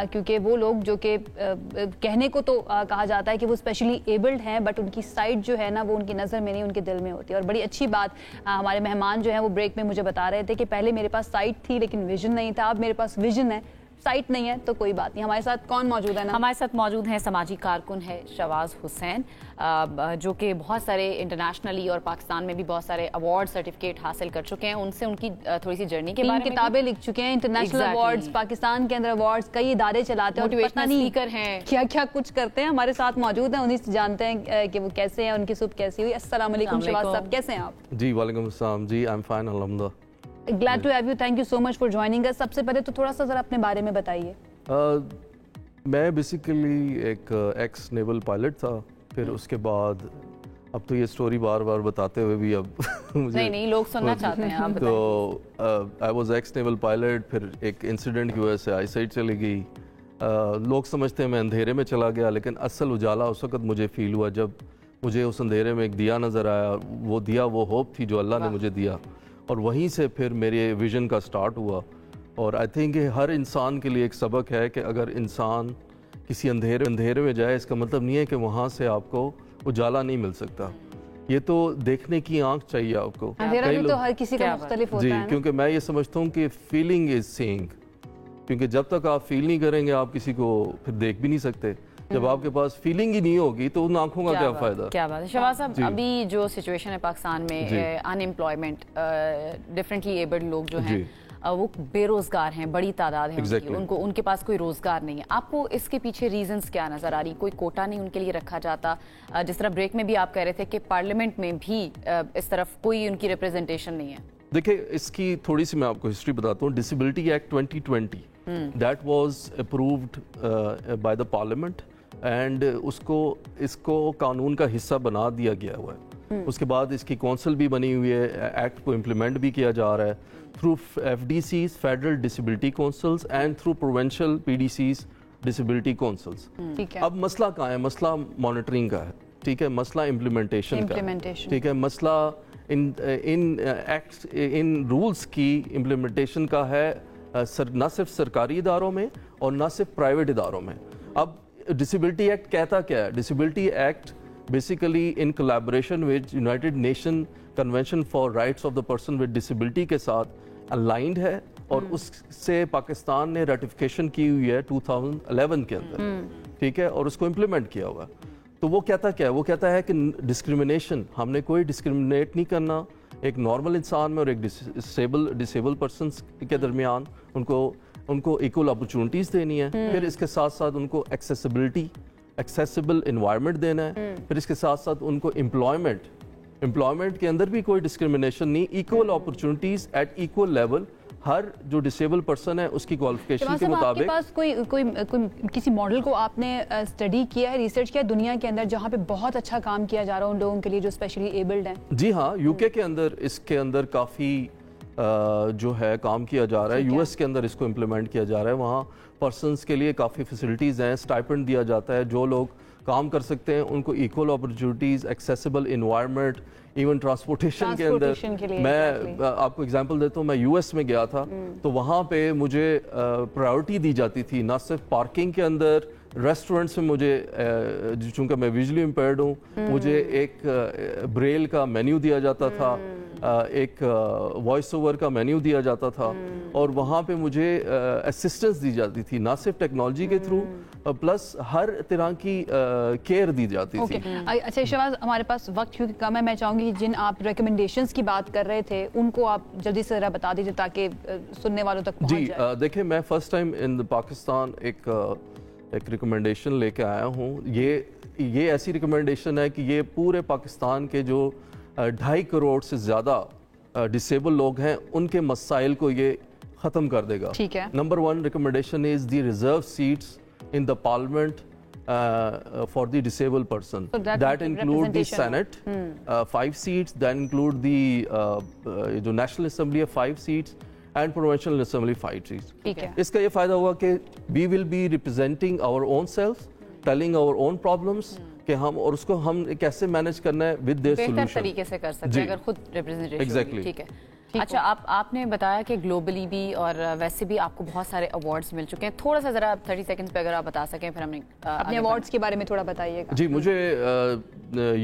क्योंकि वो लोग जो कि कहने को तो कहा जाता है कि वो स्पेशली एबल्ड हैं, बट उनकी साइट जो है ना वो उनकी नज़र में नहीं उनके दिल में होती है। और बड़ी अच्छी बात हमारे मेहमान जो हैं वो ब्रेक में मुझे बता रहे थे कि पहले मेरे पास साइट थी लेकिन विजन नहीं था, अब मेरे पास विजन है, साइट नहीं है तो कोई बात नहीं। हमारे साथ कौन मौजूद है ना? हमारे साथ मौजूद हैं समाजी कारकुन है शहबाज हुसैन, जो कि बहुत सारे इंटरनेशनली और पाकिस्तान में भी बहुत सारे अवार्ड सर्टिफिकेट हासिल कर चुके हैं। उनसे उनकी थोड़ी सी जर्नी के बारे में किताबें लिख चुके हैं, इंटरनेशनल अवार्ड्स, पाकिस्तान के अंदर अवार्ड्स, कई इदारे चलाते हैं, मोटिवेशनल स्पीकर हैं, क्या क्या कुछ करते हैं। हमारे साथ मौजूद हैं, उन्हीं से जानते हैं कि वो कैसे हैं, उनकी सुबह कैसी हुई। अस्सलाम वालेकुम शहबाज साहब, कैसे हैं आप? जी वालेकुम अस्सलाम जी, आई एम फाइन अल्हम्दुलिल्लाह। Glad to have you, thank you so much for joining us. सबसे पहले तो थोड़ा सा जरा अपने बारे में बताइए। मैं बेसिकली एक एक्स नेवल पायलट था, फिर उसके बाद अब तो ये स्टोरी बार बार बताते हुए भी अब मुझे नहीं लोग सुनना चाहते हैं, आप तो I was x naval pilot, फिर एक इंसिडेंट की वजह से आईसाइट चली गई। लोग समझते हैं मैं अंधेरे में चला गया, लेकिन असल उजाला उस वक्त मुझे फील हुआ जब मुझे उस अंधेरे में एक दिया नज़र आया। वो दिया वो होप थी जो अल्लाह ने मुझे दिया, اور وہیں سے پھر میرے ویژن کا سٹارٹ ہوا. اور آئی تھنک ہر انسان کے لیے ایک سبق ہے کہ اگر انسان کسی اندھیرے میں جائے اس کا مطلب نہیں ہے کہ وہاں سے آپ کو اجالا نہیں مل سکتا. یہ تو دیکھنے کی آنکھ چاہیے آپ کو. اندھیرا بھی تو ہر کسی کا مختلف ہوتا ہے. جی, کیونکہ میں یہ سمجھتا ہوں کہ فیلنگ از سینگ, کیونکہ جب تک آپ فیل نہیں کریں گے آپ کسی کو پھر دیکھ بھی نہیں سکتے. جب آپ کے پاس فیلنگ ہی نہیں ہوگی تو ان آنکھوں کا کیا فائدہ. کیا بات ہے شہباز صاحب, ابھی جو سچویشن ہے پاکستان میں, ان امپلائمنٹ, ڈفرینٹلی ایبلڈ لوگ جو ہیں وہ بے روزگار ہیں, بڑی تعداد ہے ان کے پاس کوئی روزگار نہیں ہے. آپ کو اس کے پیچھے ریزنز کیا نظر آ رہی؟ کوئی کوٹا نہیں ان کے لیے رکھا جاتا؟ جس طرح بریک میں بھی آپ کہہ رہے تھے کہ پارلیمنٹ میں بھی اس طرف کوئی ان کی ریپرزنٹیشن نہیں ہے. دیکھیں اس کی تھوڑی سی میں آپ کو ہسٹری بتاتا ہوں. Disability act 2020 that was approved by the parliament and اس کو قانون کا حصہ بنا دیا گیا ہوا ہے. اس کے بعد اس کی کونسل بھی بنی ہوئی ہے, ایکٹ کو امپلیمنٹ بھی کیا جا رہا ہے through FDCs federal disability councils and through provincial PDCs disability councils. اب مسئلہ کہاں ہے؟ مسئلہ مانیٹرنگ کا ہے, ٹھیک ہے, مسئلہ امپلیمنٹیشن کا ہے, ٹھیک ہے, مسئلہ ان رولز کی امپلیمنٹیشن کا ہے نہ صرف سرکاری اداروں میں اور نہ صرف پرائیویٹ اداروں میں. اب ڈسیبلٹی ایکٹ کہتا کیا ہے؟ Disability act basically in collaboration with United nation convention for rights of the person with disability کے ساتھ الائنڈ ہے, اور اس سے پاکستان نے ریٹیفیکیشن کی ہوئی ہے 2011 کے اندر, ٹھیک ہے, اور اس کو امپلیمنٹ کیا ہوا ہے. تو وہ کہتا کیا ہے؟ وہ کہتا ہے کہ ڈسکریمنیشن, ہم نے کوئی ڈسکریمنیٹ نہیں کرنا ایک نارمل انسان میں اور ایک ڈسیبل پرسنس کے درمیان. ان کو ایکول اپرچونٹیز دینی ہے, پھر اس کے ساتھ ساتھ ان کو ایکسیسیبل انوائرمنٹ دینا ہے, پھر اس کے ساتھ ساتھ ان کو امپلائمنٹ کے اندر بھی کوئی ڈسکریمنیشن نہیں, equal opportunities at equal level. ہر جو ڈسیبل پرسن ہے اس کی کوالیفیکیشن کے مطابق. آپ کے پاس کوئی کسی ماڈل کو آپ نے اسٹڈی کیا ہے, ریسرچ کیا دنیا کے اندر جہاں پہ بہت اچھا کام کیا جا رہا ہے ان لوگوں کے لیے جو اسپیشلی ایبلڈ ہیں؟ جی ہاں, UK کے اندر اس کے اندر کافی جو ہے کام کیا جا رہا ہے. US کے اندر اس کو امپلیمنٹ کیا جا رہا ہے. وہاں پرسنس کے لیے کافی فیسلٹیز ہیں, اسٹائپنڈ دیا جاتا ہے. جو لوگ کام کر سکتے ہیں ان کو equal opportunities, accessible environment, even transportation کے اندر. میں آپ کو اگزامپل دیتا ہوں, میں US میں گیا تھا تو وہاں پہ مجھے پرائیورٹی دی جاتی تھی, نہ صرف پارکنگ کے اندر, ریسٹورنٹس میں مجھے, چونکہ میں ویژولی امپیئرڈ ہوں, مجھے ایک بریل کا مینیو دیا جاتا تھا, ایک وائس اوور کا مینیو دیا جاتا تھا, اور وہاں پہ مجھے اسسٹنس دی جاتی تھی, نہ صرف ٹیکنالوجی کے تھرو پلس ہر طرح کی کیئر دی جاتی تھی. اچھا شہباز, ہمارے پاس وقت کیونکہ کم ہے, میں چاہوں گی جن آپ ریکمنڈیشنز کی بات کر رہے تھے ان کو آپ جلدی سے ذرا بتا دیجیے تاکہ سننے والوں تک پہنچ جائے. جی دیکھیں, میں فرسٹ ٹائم ان پاکستان ایک ریکمنڈیشن لے کے آیا ہوں. یہ ایسی ریکمنڈیشن ہے کہ یہ پورے پاکستان کے جو 2.5 کروڑ سے زیادہ ڈسیبل لوگ ہیں ان کے مسائل کو یہ ختم کر دے گا. ٹھیک ہے. Number 1 recommendation is the reserve seats in the parliament for the disabled person. So that include the Senate 5 seats, that include the National Assembly 5 seats and Provincial Assembly 5 seats. اس کا یہ فائدہ ہوا کہ we will be representing our own self, telling our own problems کہ ہم اور اس کو ہم کیسے مینیج کرنا ہے with their solution. بہتر طریقے سے کر سکتے ہیں اگر خود ریپرزنٹیشن ہوگی. ٹھیک ہے. اچھا, آپ نے بتایا کہ گلوبلی بھی اور ویسے بھی آپ کو بہت سارے ایوارڈز مل چکے ہیں. تھوڑا سا ذرا 30 سیکنڈز پہ اگر آپ بتا سکیں پھر ہم نے اپنے ایوارڈز کے بارے میں تھوڑا بتائیے گا. جی, مجھے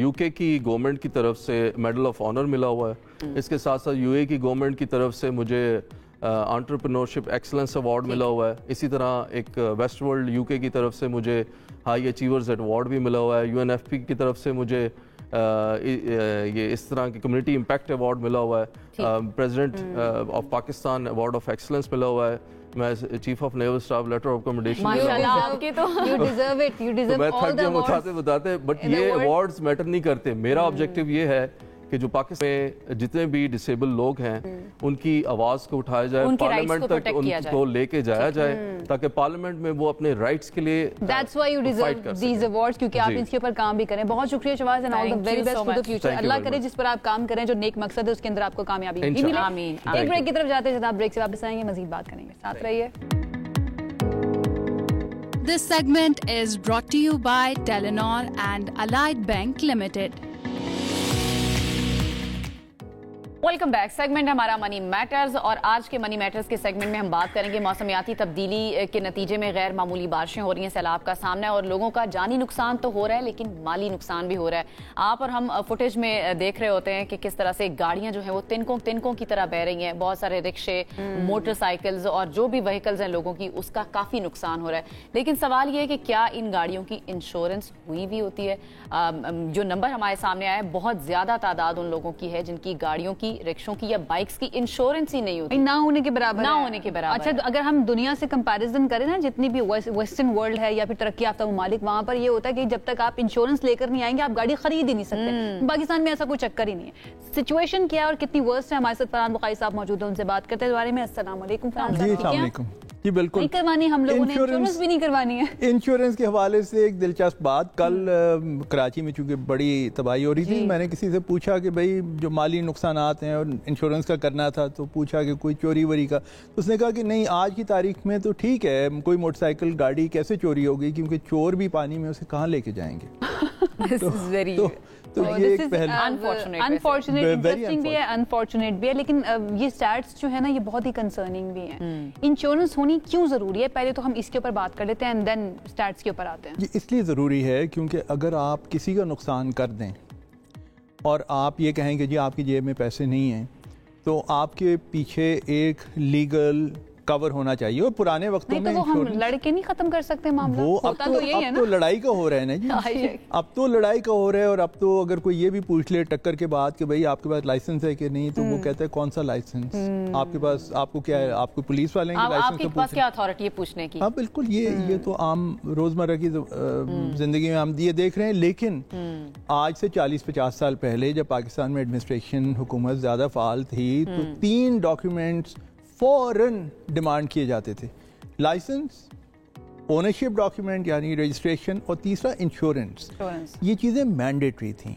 UK کی گورنمنٹ کی طرف سے میڈل آف آنر ملا ہوا ہے. اس کے ساتھ ساتھ UAE کی گورنمنٹ کی طرف سے مجھے انٹرپرینورشپ ایکسلنس ایوارڈ ملا ہوا ہے. اسی طرح ایک ویسٹ ورلڈ UK کی طرف سے مجھے ہائی اچیورز ایوارڈ بھی ملا ہوا ہے. UNFP کی طرف سے مجھے یہ اس طرح کی کمیونٹی امپیکٹ ایوارڈ ملا ہوا ہے. President of Pakistan award of excellence ملا ہوا ہے. میں chief of naval staff letter of commendation. میں تھک گیا بتاتے, بٹ یہ ایوارڈز میٹر نہیں کرتے. میرا آبجیکٹو یہ ہے کہ جو پاکستان میں جتنے بھی ڈسیبل لوگ ہیں ان کی آواز کو اٹھایا جائے, پارلیمنٹ تک ان کو لے کے جایا جائے تاکہ پارلیمنٹ میں وہ اپنے رائٹس کے لیے That's why you deserve these awards, کیونکہ آپ اس کے اوپر کام بھی کریں. بہت شکریہ Shahbaz, and all the very best for the future. اللہ کرے جس پر آپ کام کریں, جو نیک مقصد ہے اس کے اندر آپ کو کامیابی بھی ملے. ایک بریک کی طرف جاتے ہیں, بریک سے واپس آئیں گے, مزید بات کریں گے. ساتھ رہیے. This segment is brought to you by Telenor and Allied Bank Limited. Welcome back. Segment हमारा मनी मैटर्स और आज के मनी मैटर्स के सेगमेंट में हम बात करेंगे मौसमियाती तब्दीली के नतीजे में गैर मामूली बारिशें हो रही हैं, सैलाब का सामना है और लोगों का जानी नुकसान तो हो रहा है लेकिन माली नुकसान भी हो रहा है। आप और हम फुटेज में देख रहे होते हैं कि किस तरह से गाड़ियां जो हैं वो तिनकों की तरह बह रही हैं। बहुत सारे रिक्शे, मोटरसाइकिल्स और जो भी व्हीकल्स हैं लोगों की, उसका काफ़ी नुकसान हो रहा है। लेकिन सवाल ये है कि क्या इन गाड़ियों की इंश्योरेंस हुई भी होती है? जो नंबर हमारे सामने आया है, बहुत ज़्यादा तादाद उन लोगों की है जिनकी गाड़ियों की, रिक्शों की या बाइक्स की इंश्योरेंस ही नहीं होती, ना होने के बराबर, ना होने के बराबर। अच्छा, अगर हम दुनिया से कंपैरिजन करें ना, जितनी भी वेस्टर्न वर्ल्ड है या फिर तरक्की याफ्ता ममालिक, वहां पर ये होता है कि जब तक आप इंश्योरेंस लेकर नहीं आएंगे आप गाड़ी खरीद ही नहीं सकते। पाकिस्तान में ऐसा कोई चक्कर ही नहीं है। सिचुएशन क्या है और कितनी वर्स्ट है? हमारे साथ फरहान बुखारी साहब मौजूद हैं, उनसे बात करते हैं इस बारे में। अस्सलाम वालेकुम फरहान साहब। जी अस्सलाम वालेकुम। जी बिल्कुल नहीं करवानी, हम लोगों ने इंश्योरेंस भी नहीं करवानी है। इंश्योरेंस के हवाले से एक दिलचस्प बात, कल कराची में चूंकि बड़ी तबाही हो रही थी, मैंने किसी से पूछा कि भाई जो माली नुकसानात हैं और इंश्योरेंस का करना था, तो पूछा कि कोई चोरी वरी का, तो उसने कहा कि नहीं, आज की तारीख में तो ठीक है, कोई मोटरसाइकिल गाड़ी कैसे चोरी होगी, क्योंकि चोर भी पानी में उसे कहाँ लेके जाएंगे। तो ये एक पहल अनफॉर्चुनेट, इंटरेस्टिंग भी है, अनफॉर्चुनेट भी है, लेकिन ये स्टैट्स जो है ना, ये बहुत ही कंसर्निंग भी हैं। इंश्योरेंस होनी क्यों जरूरी है, पहले तो हम इसके ऊपर बात कर लेते हैं एंड देन स्टैट्स के ऊपर आते हैं। ये इसलिए ज़रूरी है क्योंकि अगर आप किसी का नुकसान कर दें और आप ये कहें कि जी आपकी जेब में पैसे नहीं हैं, तो आपके पीछे एक लीगल कवर होना चाहिए। और पुराने वक्तों में तो हम लड़के नहीं खत्म कर सकते मामला, वो होता तो यही है ना। तो लड़ाई का हो रहा है ना जी, अब तो लड़ाई का हो रहा है। और अब तो अगर कोई ये भी पूछ ले टक्कर के बाद कि भाई आपके पास लाइसेंस है कि नहीं, तो वो कहता है कौन सा लाइसेंस आपके पास, आपको क्या है, आपको पुलिस वाले के लाइसेंस, आपके पास क्या अथॉरिटी है पूछने की? हाँ बिल्कुल, ये तो आम रोजमर्रा की जिंदगी में हम ये देख रहे हैं। लेकिन आज से 40-50 साल पहले जब पाकिस्तान में एडमिनिस्ट्रेशन, हुकूमत ज्यादा फाल थी, तो 3 डॉक्यूमेंट्स फौरन डिमांड किए जाते थे: लाइसेंस, ओनरशिप डॉक्यूमेंट यानी रजिस्ट्रेशन, और तीसरा इंश्योरेंस। ये चीज़ें मैंडेटरी थी।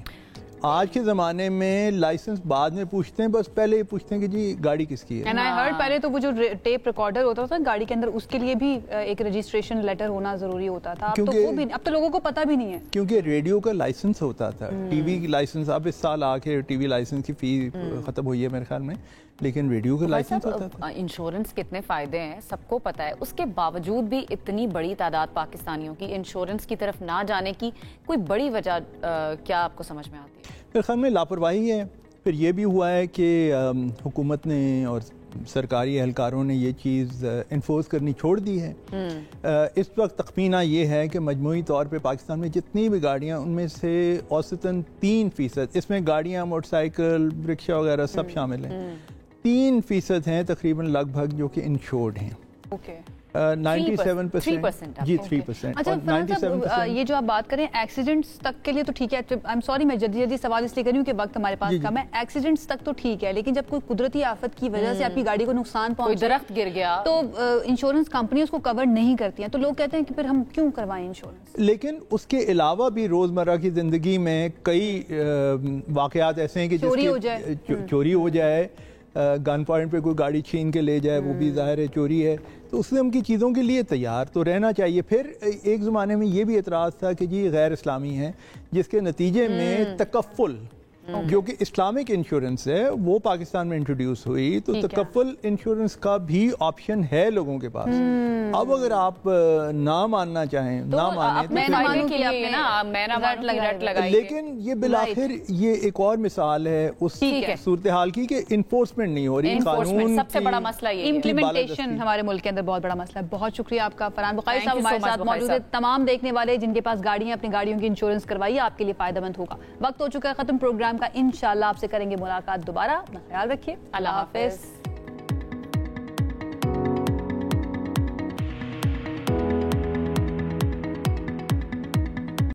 आज के ज़माने में लाइसेंस बाद में पूछते हैं, बस पहले ये पूछते हैं कि जी गाड़ी किसकी है। एंड आई हर्ड पहले तो वो जो टेप रिकॉर्डर होता था गाड़ी के अंदर, उसके लिए भी एक रजिस्ट्रेशन लेटर होना ज़रूरी होता था। अब तो वो भी, अब तो लोगों को पता भी नहीं है, क्योंकि रेडियो का लाइसेंस होता था, टीवी की लाइसेंस, अब इस साल आके टीवी लाइसेंस की फी ख़त्म हुई है मेरे ख्याल में, लेकिन रेडियो का लाइसेंस होता था। इंश्योरेंस कितने फ़ायदे हैं सबको पता है, उसके बावजूद भी इतनी बड़ी तादाद पाकिस्तानियों की इंश्योरेंस की तरफ ना जाने की कोई बड़ी वजह क्या आपको समझ में आती है? मेरे ख्याल में लापरवाही है। फिर ये भी हुआ है कि हुकूमत ने और सरकारी एहलकारों ने ये चीज़ इन्फोर्स करनी छोड़ दी है। इस वक्त तखमीना ये है कि मजमूई तौर पे पाकिस्तान में जितनी भी गाड़ियाँ, उनमें से औसतन 3%, इसमें गाड़ियाँ, मोटरसाइकिल, रिक्शा वगैरह सब शामिल हैं, 3% हैं तकरीबन लगभग जो कि इंश्योर्ड हैं। 97% जी 3%। अच्छा फरहान, ये जो आप बात करें एक्सीडेंट्स तक के लिए तो ठीक है। आई एम सॉरी, मैं जल्दी सवाल इसलिए कर रही हूँ कि वक्त हमारे पास कम है। एक्सीडेंट्स तक तो ठीक है, लेकिन जब कोई कुदरती आफत की वजह से आपकी गाड़ी को नुकसान पहुंचा, दरख्त गिर गया, तो इंश्योरेंस कंपनी उसको कवर नहीं करती हैं। तो लोग कहते हैं कि फिर हम क्यों करवाएं इंश्योरेंस। लेकिन उसके अलावा भी रोजमर्रा की जिंदगी में कई वाकयात ऐसे हैं कि चोरी हो जाए, गन पॉइंट पे कोई गाड़ी छीन के ले जाए, वो भी ज़ाहिर है चोरी है। तो उस किस्म की चीज़ों के लिए तैयार तो रहना चाहिए। फिर एक ज़माने में ये भी एतराज़ था कि जी गैर इस्लामी है, जिसके नतीजे में तकफ़ुल जो कि इस्लामिक इंश्योरेंस है वो पाकिस्तान में इंट्रोड्यूस हुई, तो तकफ़ुल इंश्योरेंस का भी ऑप्शन है लोगों के पास। अब अगर आप ना मानना चाहें, तो ना माने, तो लेकिन ये बिलाखिर ये एक और मिसाल है उस सूरत हाल की कि इन्फोर्समेंट नहीं हो रही। कानून सबसे बड़ा मसला ये इम्प्लीमेंटेशन हमारे मुल्क के अंदर बहुत बड़ा मसला है। बहुत शुक्रिया आपका फरहान बुखारी साहब हमारे साथ मौजूद है। तमाम देखने वाले जिनके पास गाड़ियां, अपनी गाड़ियों की इंश्योरेंस करवाइए, आपके लिए फायदेमंद होगा। वक्त हो चुका है खत्म प्रोग्राम का, इंशाल्लाह आपसे करेंगे मुलाकात दोबारा। अपना ख्याल रखिए, अल्लाह हाफिज।